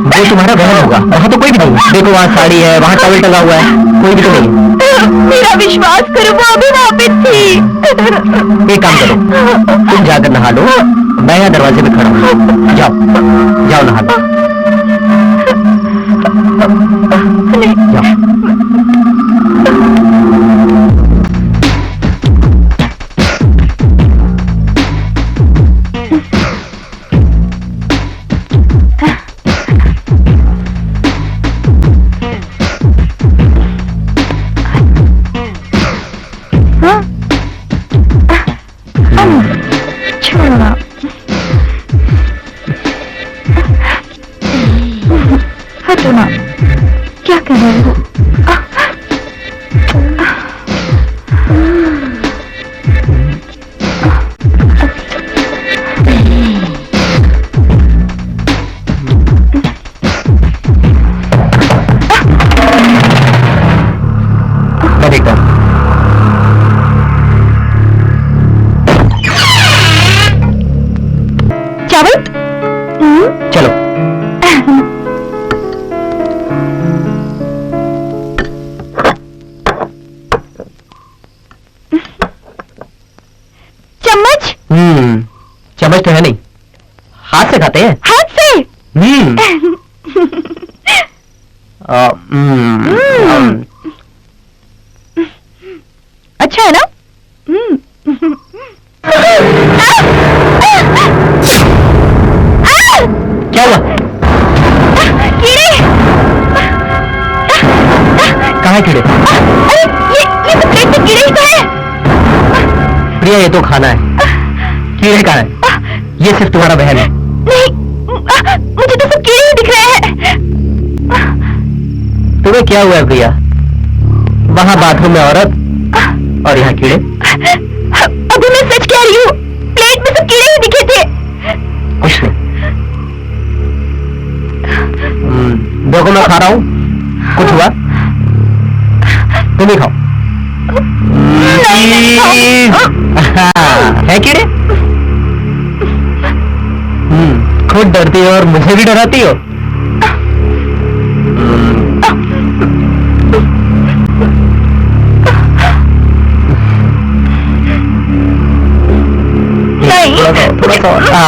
वो तुम्हारा वहम होगा, वहाँ तो कोई भी नहीं है। देखो वहाँ साड़ी है, वहाँ टॉवल टंगा हुआ है, कोई भी तो नहीं है। मेरा विश्वास करो, वो अभी वहाँ पे थी। एक काम करो, तुम जाकर नहा लो, मैं यहाँ दरवाजे पे खड़ा हूँ। जाओ जाओ नहा लो, जाओ। छोड़ो, हटो ना, क्या कर रहे हो? मैं देखता हूँ। चावल? चलो। चम्मच? चम्मच तो है नहीं, हाथ से खाते हैं। हाथ से? अच्छा है ना? क्या हुआ? कीड़े! कहाँ है कीड़े? अरे ये तो प्लेट में कीड़े ही तो है। प्रिया, ये तो खाना है, कीड़े कहाँ है? ये सिर्फ तुम्हारा बहन है। नहीं, मुझे तो सब कीड़े ही दिख रहे हैं। तुम्हें क्या हुआ है प्रिया? वहाँ बाथरूम में औरत और यहाँ कीड़े। अभी मैं सच कह रही हूँ, प्लेट में सब कीड़े ही दिखे थे। कुछ नहीं। देखो मैं खा रहा हूँ, कुछ हुआ? तुम ही खाओ। है कीड़े? खुद डरती हो और मुझे भी डराती हो। थोड़ा सा।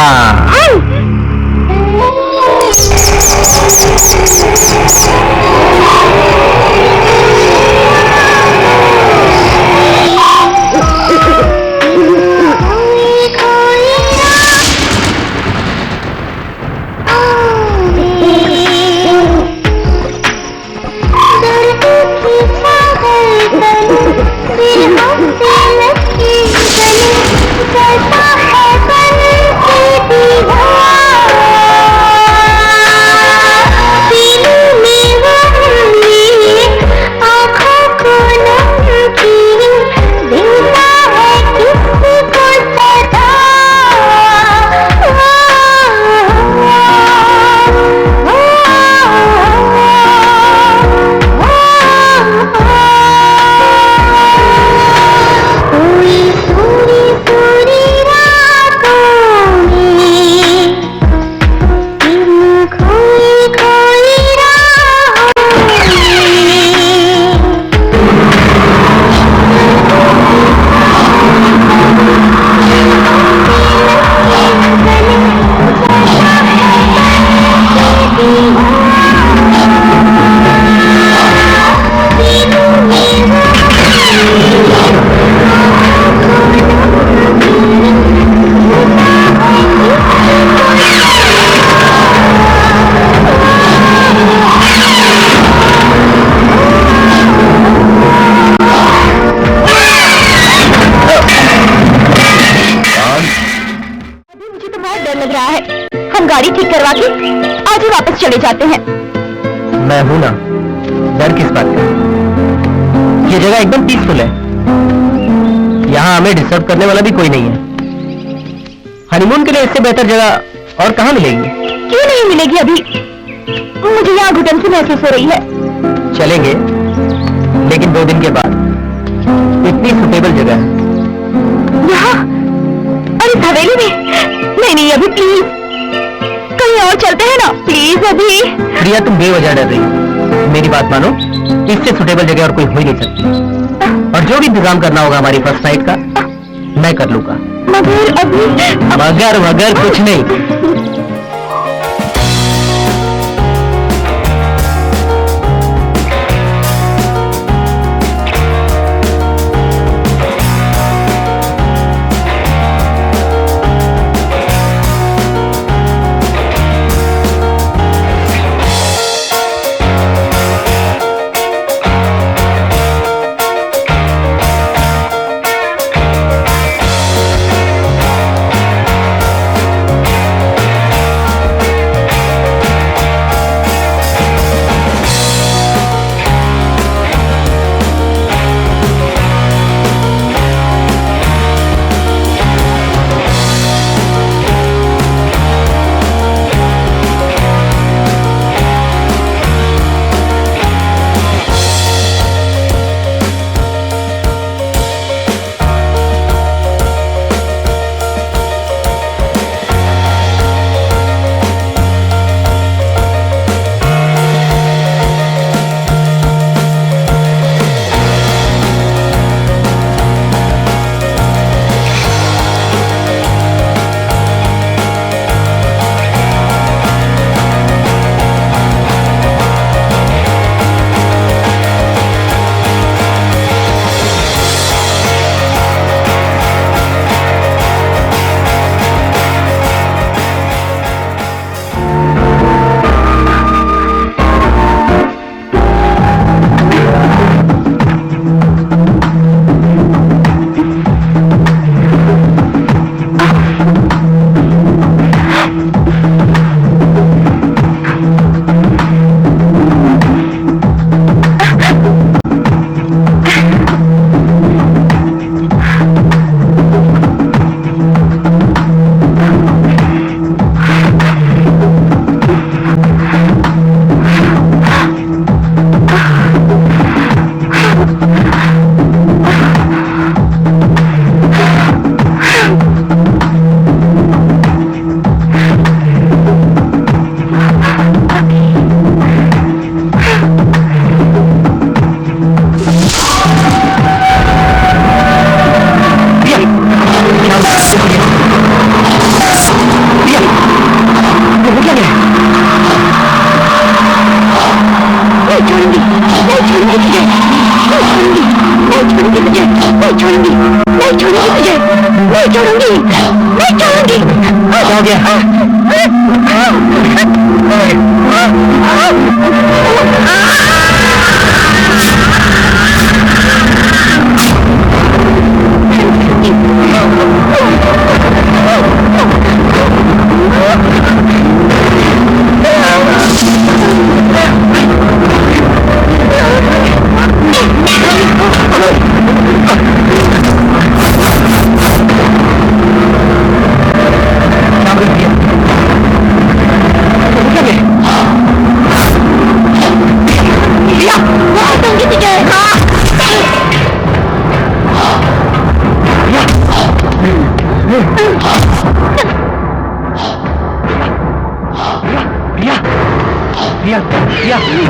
गाड़ी ठीक करवा के आज ही वापस चले जाते हैं। मैं हूं ना, डर किस बात का? ये जगह एकदम पीसफुल है, यहाँ हमें डिस्टर्ब करने वाला भी कोई नहीं है। हनीमून के लिए इससे बेहतर जगह और कहाँ मिलेगी? क्यों नहीं मिलेगी? अभी मुझे यहाँ घुटन से महसूस हो रही है। चलेंगे, लेकिन 2 दिन के बाद। इतनी सुटेबल जगह है यहाँ और इस हवेली में। नहीं नहीं अभी प्लीज, कहीं और चलते हैं ना प्लीज अभी। प्रिया तुम बेवजह डर रही हो, मेरी बात मानो, इससे सुटेबल जगह और कोई हो ही नहीं सकती, और जो भी इंतजाम करना होगा हमारी फर्स्ट नाइट का मैं कर लूंगा। मगर अभी मगर वगर कुछ नहीं।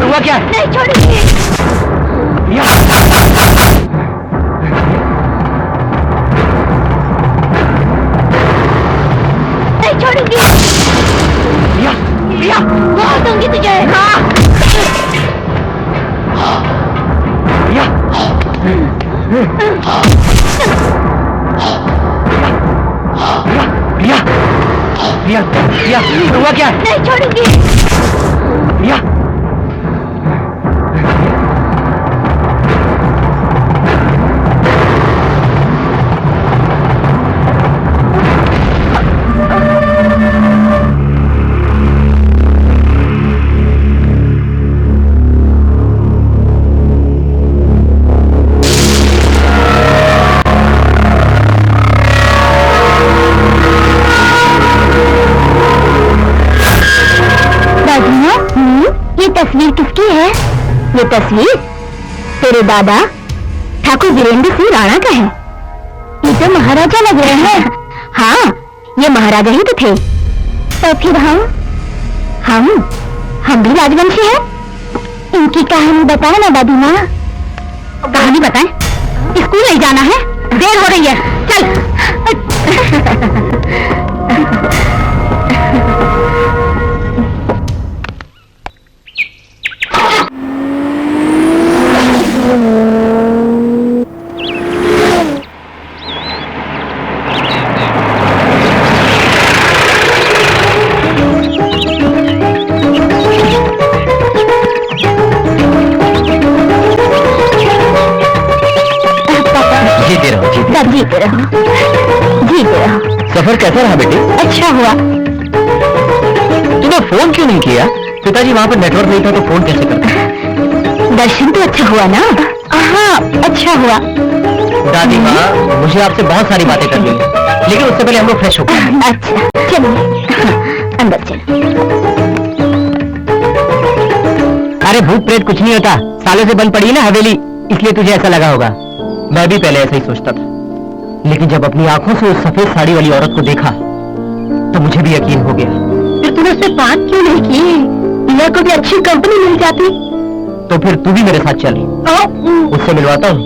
हुआ क्या? नहीं छोड़िए। नहीं छोड़ूंगी। बहुत दूंगी तुझे। हुआ क्या? नहीं छोड़ूंगी। तस्वीर किसकी है? ये तस्वीर तेरे दादा ठाकुर वीरेंद्र सिंह राणा का है। ये तो महाराजा लग रहे हैं। हाँ, ये महाराजा ही तो थे। तो फिर हम भी राजवंशी हैं। इनकी कहानी बताए ना दादी माँ। कहानी बताएं? स्कूल नहीं जाना है, देर हो रही है, चल। जीते रहो। सफर कैसा रहा बेटी? अच्छा हुआ। तूने फोन क्यों नहीं किया? पिताजी वहाँ पर नेटवर्क नहीं था तो फोन कैसे करते? दर्शन तो अच्छा हुआ ना? हाँ, अच्छा हुआ। दादी माँ, मुझे आपसे बहुत सारी बातें करनी है, लेकिन उससे पहले हम लोग फ्रेश हो गए। अच्छा, चलिए अंदर चलिए। अरे भूत प्रेत कुछ नहीं होता, सालों से बंद पड़ी है ना हवेली, इसलिए तुझे ऐसा लगा होगा। मैं भी पहले ऐसा ही सोचता था, लेकिन जब अपनी आंखों से उस सफेद साड़ी वाली औरत को देखा तो मुझे भी यकीन हो गया। फिर तूने उससे बात क्यों नहीं की? प्रिया को भी अच्छी कंपनी मिल जाती। तो फिर तू भी मेरे साथ चल, उससे मिलवाता हूँ।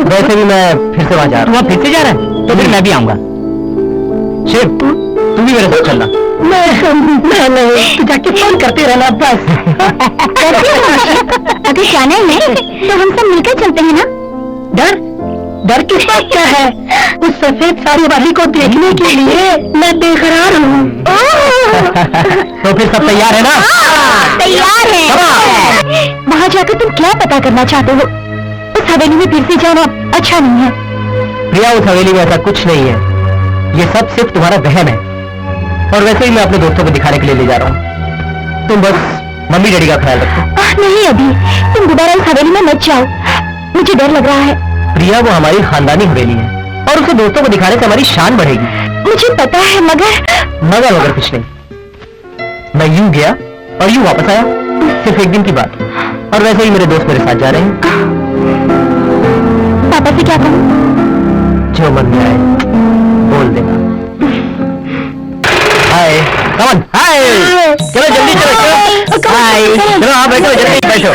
वैसे भी मैं फिर से वहाँ जा रहा हूँ। फिर से जा रहा है? तो फिर मैं भी आऊंगा। शिव, तू भी मेरे साथ चलना। मैं नहीं, तू जाके फोन करते रहना बस। अगर जाना ही है तो हम सब मिलकर चलते हैं ना। डर किस बात का है? उस सफेद साड़ी वाली को देखने के लिए मैं बेकरार हूँ। तो फिर सब तैयार है ना? तैयार है। वहाँ जाकर तुम क्या पता करना चाहते हो? उस हवेली में फिर से जाना अच्छा नहीं है। प्रिया, उस हवेली में ऐसा कुछ नहीं है, ये सब सिर्फ तुम्हारा वहम है। और वैसे ही मैं अपने दोस्तों को दिखाने के लिए ले जा रहा हूँ। तुम बस मम्मी डैडी का ख्याल रखो। नहीं अभी, तुम दोबारा इस हवेली में मत जाओ, मुझे डर लग रहा है। प्रिया, वो हमारी खानदानी हवेली है और उसे दोस्तों को दिखाने से हमारी शान बढ़ेगी। मुझे पता है, मगर कुछ नहीं। मैं यूं गया और यूं वापस आया, सिर्फ एक दिन की बात। और वैसे ही मेरे दोस्त मेरे साथ जा रहे हैं। पापा से क्या कहूँ? जो मन में आए बोल देना। हाय, कमन, हाय, चलो जल्दी चलो। हाय, चलो आप बैठो, जल्दी बैठो।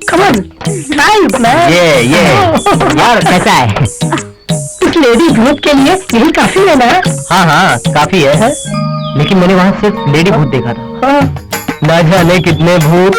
कमन, ये यार कैसा है? इस लेडी भूत के लिए यही काफी है ना? हाँ, काफी है, लेकिन मैंने वहाँ सिर्फ लेडी भूत देखा था। ना जाने कितने भूत।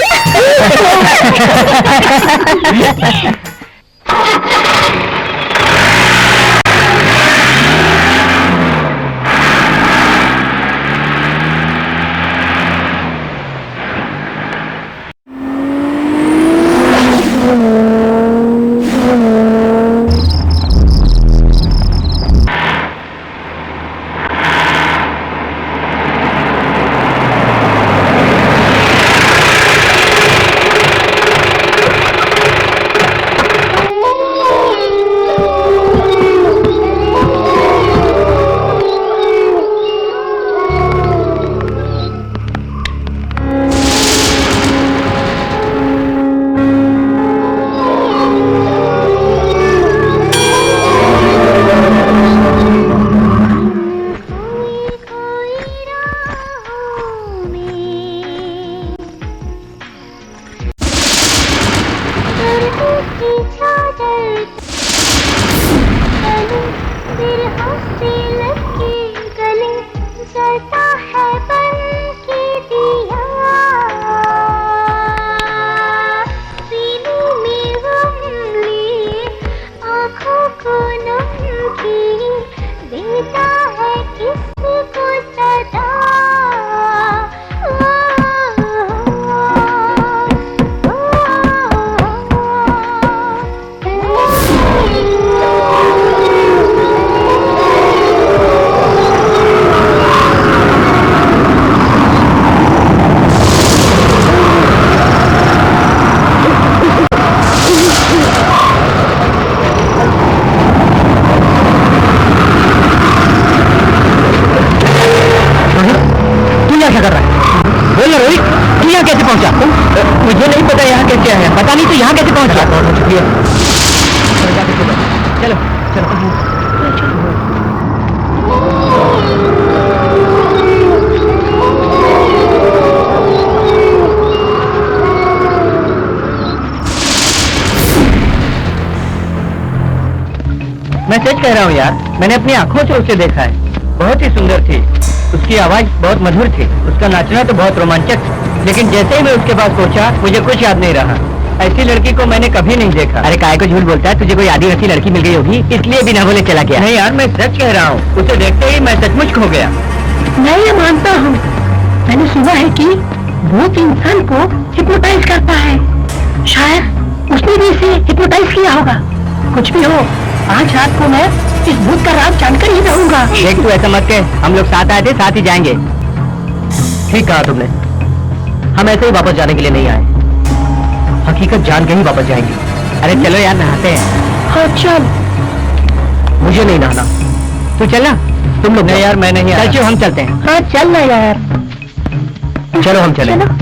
मुझे नहीं पता यहाँ कैसे है, पता नहीं तो यहाँ कैसे पहुँचा। चलो चलो मैं सच कह रहा हूँ यार, मैंने अपनी आंखों से उसे देखा है। बहुत ही सुंदर थी, उसकी आवाज बहुत मधुर थी, उसका नाचना तो बहुत रोमांचक था। लेकिन जैसे ही मैं उसके पास पहुंचा, मुझे कुछ याद नहीं रहा। ऐसी लड़की को मैंने कभी नहीं देखा। अरे काय को झूठ बोलता है, तुझे कोई आदिवासी लड़की मिल गई होगी इसलिए बिना बोले चला गया। नहीं यार, मैं सच कह रहा हूँ, उसे देखते ही मैं सचमुच खो गया। मैं ये मानता हूँ, मैंने सुना है कि भूत इंसान को हिप्नोटाइज करता है। शायद उसने भी इसे हिप्नोटाइज किया होगा। कुछ भी हो, आज रात को मैं इस भूत का राज जानकर ही रहूंगा। देख तू ऐसा मत कह, हम लोग साथ आए थे, साथ ही जाएंगे। ठीक कहा तुमने, हम ऐसे ही वापस जाने के लिए नहीं आए, हकीकत जान के ही वापस जाएंगे। अरे चलो यार, नहाते हैं। हाँ चल। मुझे नहीं नहाना, तू चल ना। तुम लोग नहीं यार, मैं नहीं। चल हम चलते हैं। हाँ चल ना यार। चलो हम चलें। चलो।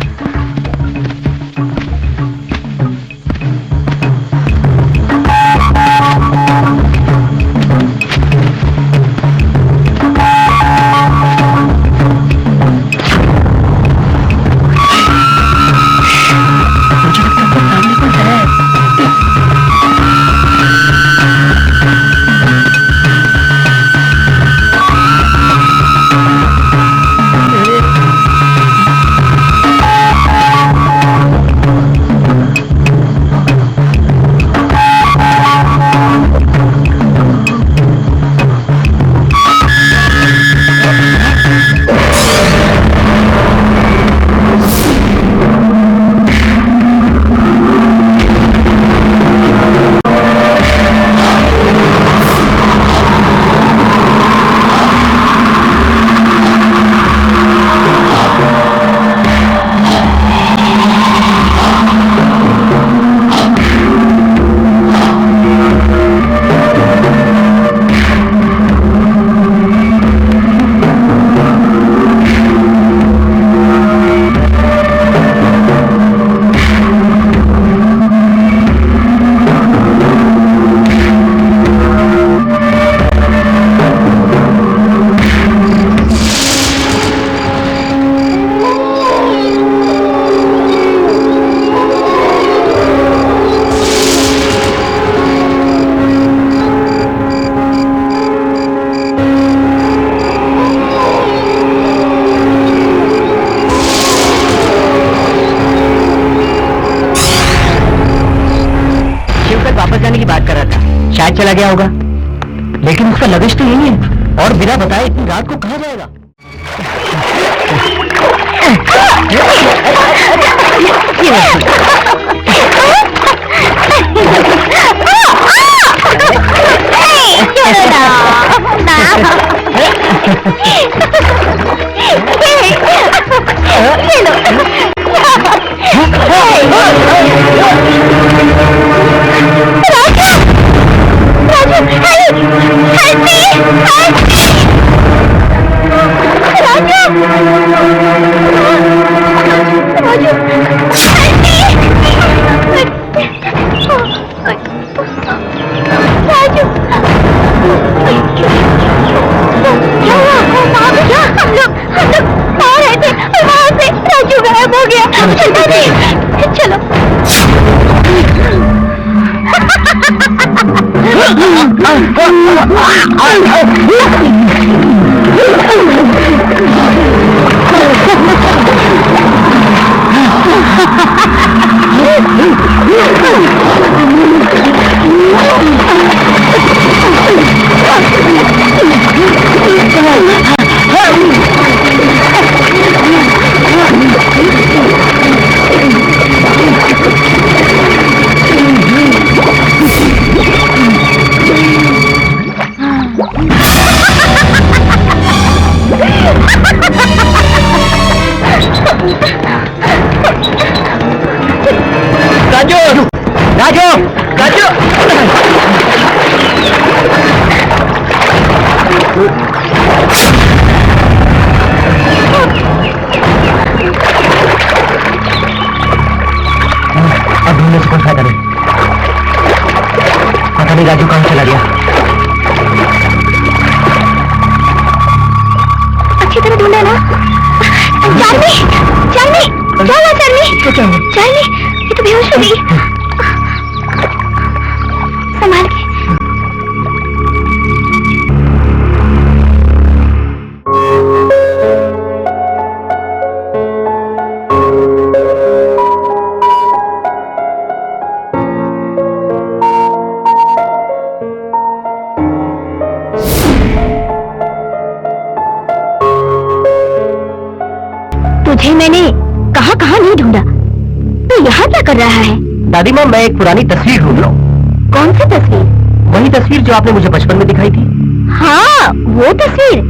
शायद चला गया होगा, लेकिन उसका लगेज तो यही है, और बिना बताए इतनी रात को कहाँ जाएगा? चलो राजू कहाँ चला गया? अच्छी तरह ढूंढा ना? चार्ली, चार्ली, क्या हुआ चार्ली? चार्ली, ये तो बेहोश हो गई। संभाल के। भाई मैंने कहाँ कहाँ नहीं ढूंढा, तो यहाँ क्या कर रहा है? दादी माँ, मैं एक पुरानी तस्वीर ढूंढ रहा हूँ। कौन सी तस्वीर? वही तस्वीर जो आपने मुझे बचपन में दिखाई थी। हाँ, वो तस्वीर,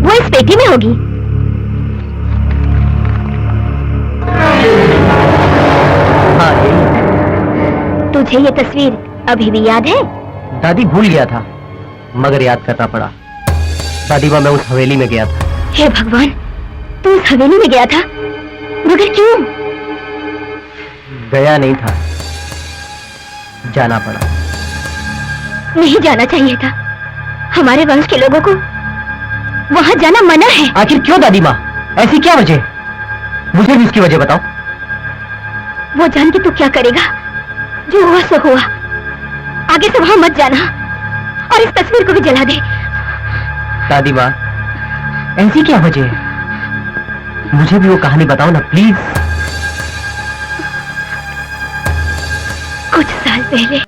वो इस पेटी में होगी। हाँ, यही। तुझे ये तस्वीर अभी भी याद है? दादी, भूल गया था, मगर याद करना पड़ा। दादी माँ, मैं उस हवेली में गया था। हे भगवान, तू उस हवेली में गया था, मगर क्यों? गया नहीं था, जाना पड़ा। नहीं जाना चाहिए था, हमारे वंश के लोगों को वहां जाना मना है। आखिर क्यों दादी माँ, ऐसी क्या वजह? मुझे भी इसकी वजह बताओ। वो जान के तू क्या करेगा? जो हुआ सो हुआ, आगे से वहां मत जाना, और इस तस्वीर को भी जला दे। दादी माँ, ऐसी क्या वजह है? मुझे भी वो कहानी बताओ ना प्लीज। कुछ साल पहले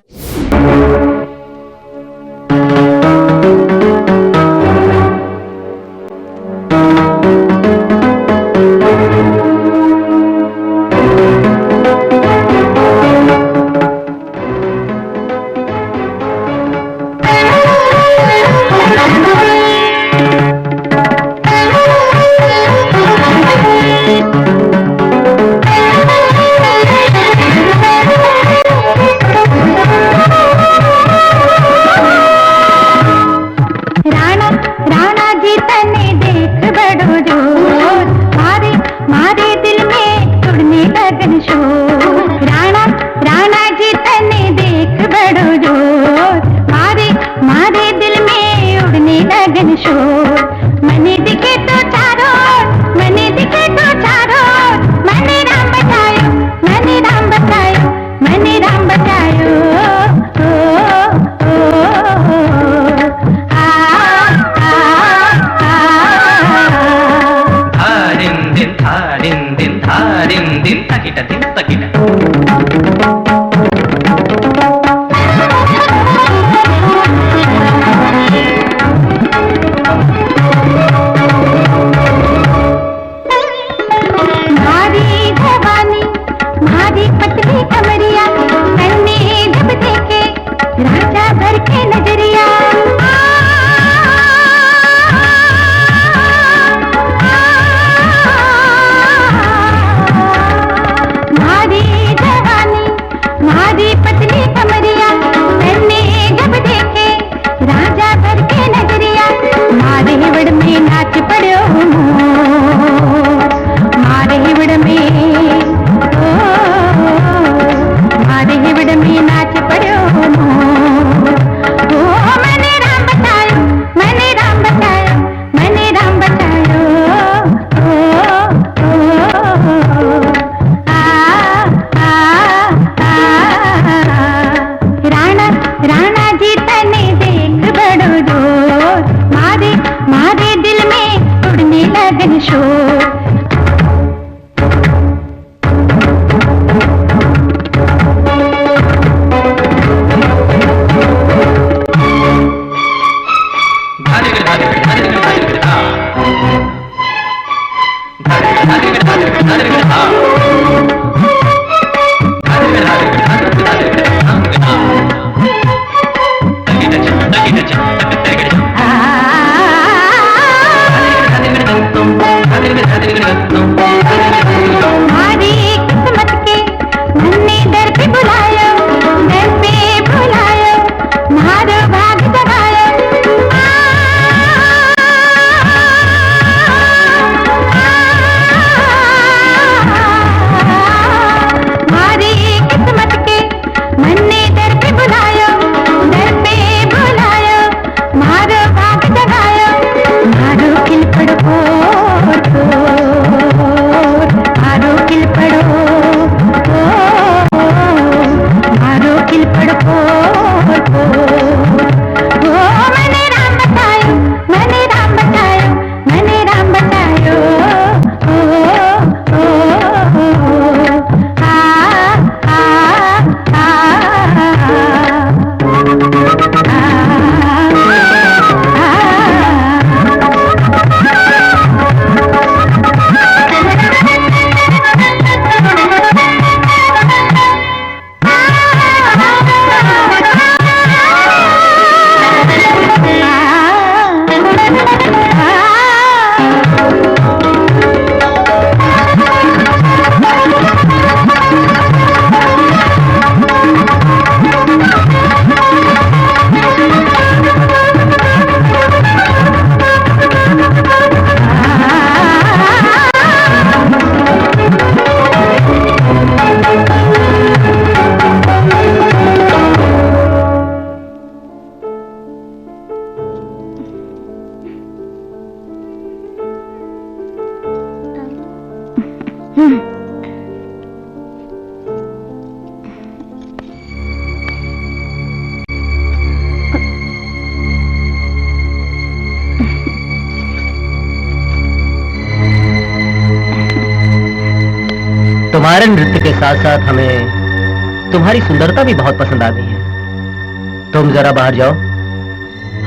तुम्हारे नृत्य के साथ साथ हमें तुम्हारी सुंदरता भी बहुत पसंद आ गई है। तुम जरा बाहर जाओ,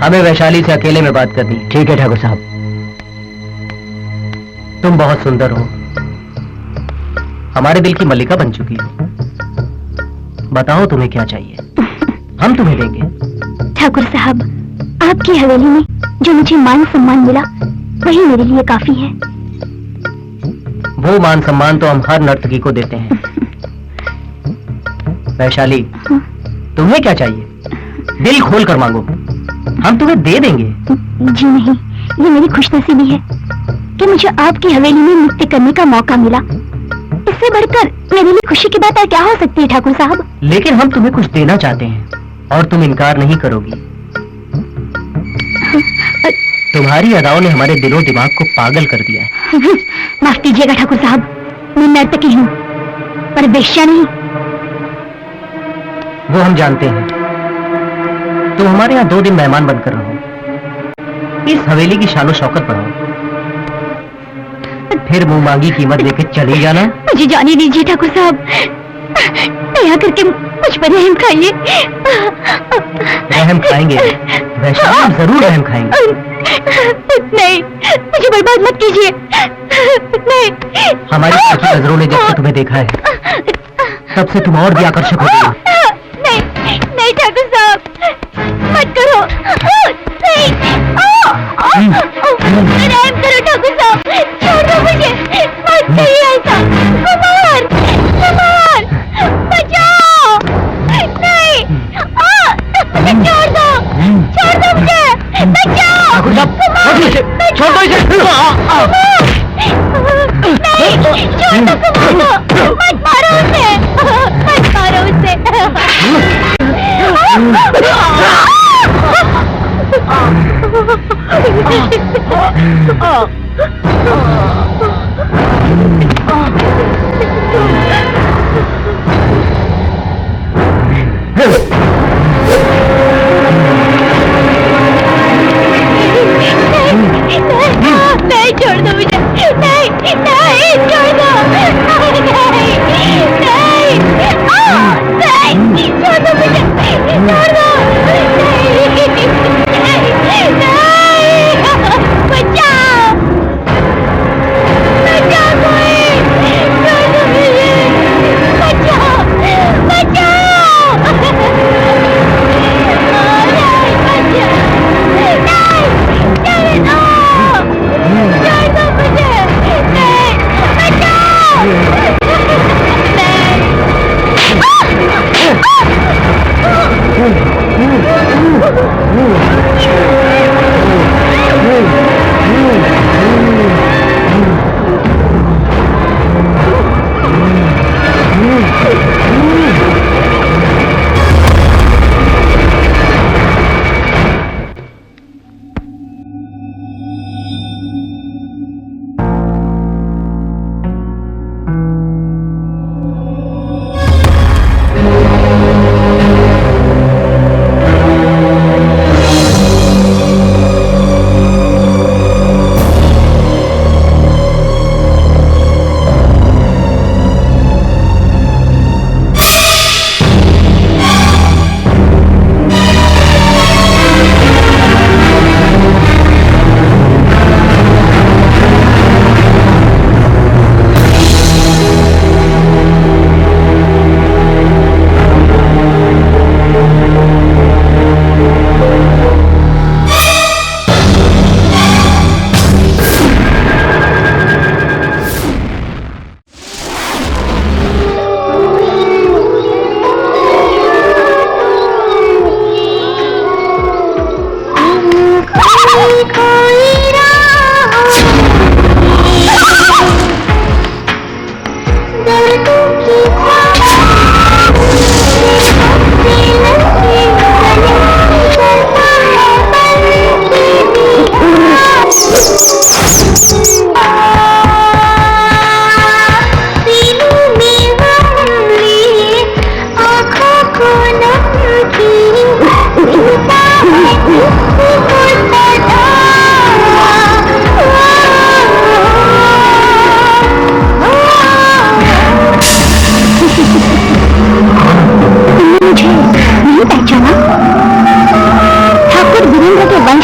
हमें वैशाली से अकेले में बात करनी है। ठीक है ठाकुर साहब। तुम बहुत सुंदर हो, हमारे दिल की मल्लिका बन चुकी हो। बताओ तुम्हें क्या चाहिए, हम तुम्हें देंगे। ठाकुर साहब, आपकी हवेली में जो मुझे मान सम्मान मिला वही मेरे लिए काफी है। वो मान सम्मान तो हम हर नर्तकी को देते हैं। वैशाली, तुम्हें क्या चाहिए? दिल खोल कर मांगो, हम तुम्हें दे देंगे। जी नहीं, ये मेरी खुशनसीबी है कि मुझे आपकी हवेली में नृत्य करने का मौका मिला। इससे बढ़कर मेरे लिए खुशी की बात और क्या हो सकती है ठाकुर साहब? लेकिन हम तुम्हें कुछ देना चाहते हैं और तुम इनकार नहीं करोगी। तुम्हारी अदाओं ने हमारे दिलो दिमाग को पागल कर दिया है। माफ कीजिएगा ठाकुर साहब, मैं नर्तकी हूँ पर वेश्या नहीं। वो हम जानते हैं। तुम हमारे यहाँ 2 दिन मेहमान बनकर रहो, इस हवेली की शानो शौकत बढ़ाओ, फिर मुंह मांगी कीमत लेके चली जाना। मुझे जाने दीजिए ठाकुर साहब, दया करके मुझ पर रहम खाइए। रहम खाएंगे वैशाली, हम जरूर रहम खाएंगे। नहीं, मुझे बर्बाद मत कीजिए। नहीं, हमारी आंखी नजरों ने जब से तुम्हें देखा है तब से तुम और भी आकर्षक हो गई। नहीं, नहीं ठाकुर साहब, मत करो। नहीं, रहम करो ठाकुर साहब, छोड़ दो मुझे, मत करिए ऐसा। कुमार, कुमार, बचाओ। नहीं, छोड़ दो, छोड़ दो मुझे, बचाओ। ठाकुर साहब, छोड़ दो इसे। नहीं, छोड़ दो कुमार को, मत मारो उसे, मत मारो उसे। नहीं, छोड़ दो मुझे। नहीं, नहीं, छोड़ दो। नहीं, नहीं, नहीं, छोड़ दो मुझे, छोड़ दो। नहीं, बचाओ, बचाओ कोई, छोड़ दो मुझे, बचाओ, बचाओ।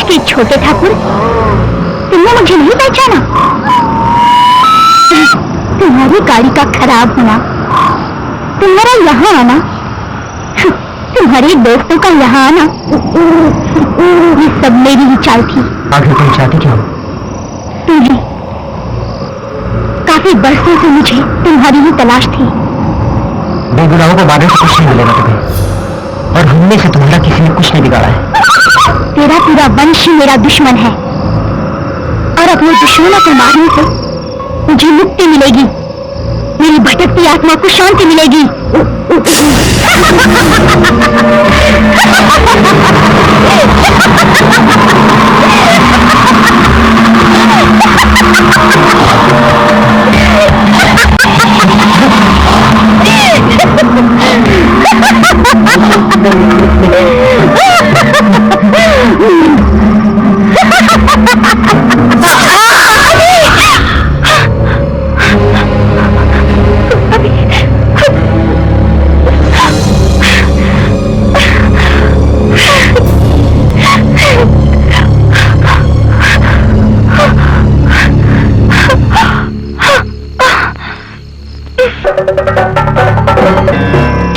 मिस्टर छोटे ठाकुर, तुमने मुझे नहीं पहचाना? तुम्हारी गाड़ी का खराब होना, तुम्हारा यहाँ आना, तुम्हारे दोस्तों का यहाँ आना, ये सब मेरी ही चाल थी। आखिर तुम चाहती क्या हो? तुझे काफी बरसों से मुझे तुम्हारी ही तलाश थी। बेगुनाहों को मारने से कुछ नहीं मिलेगा तुम्हें, और हमने से तुम्हारा किसी ने कुछ नहीं बिगाड़ा है। तेरा पूरा वंश ही मेरा दुश्मन है, और अपने दुश्मनों को मारने से मुझे मुक्ति मिलेगी, मेरी भटकती आत्मा को शांति मिलेगी।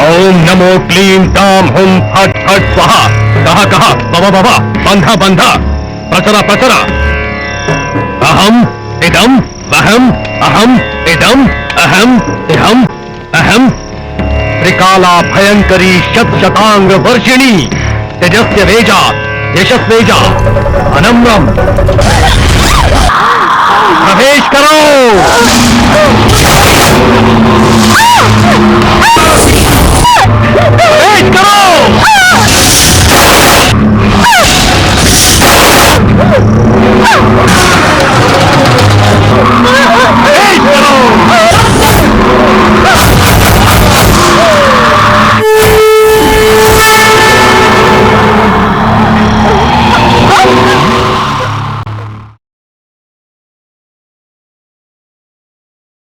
ओम नमो क्लीं ताम हुम फट फट स्वाहा। कहा कहा बाबा बाबा, बंधा बंधा, प्रचरा प्रचरा। अहम इदम अहम, अहम इदम अहम इहम अहम। त्रिकाला भयंकरी शत शतांग वर्षिणी, तेजस्य वेजा यशस्वेजा अनम्रम। प्रवेश करो।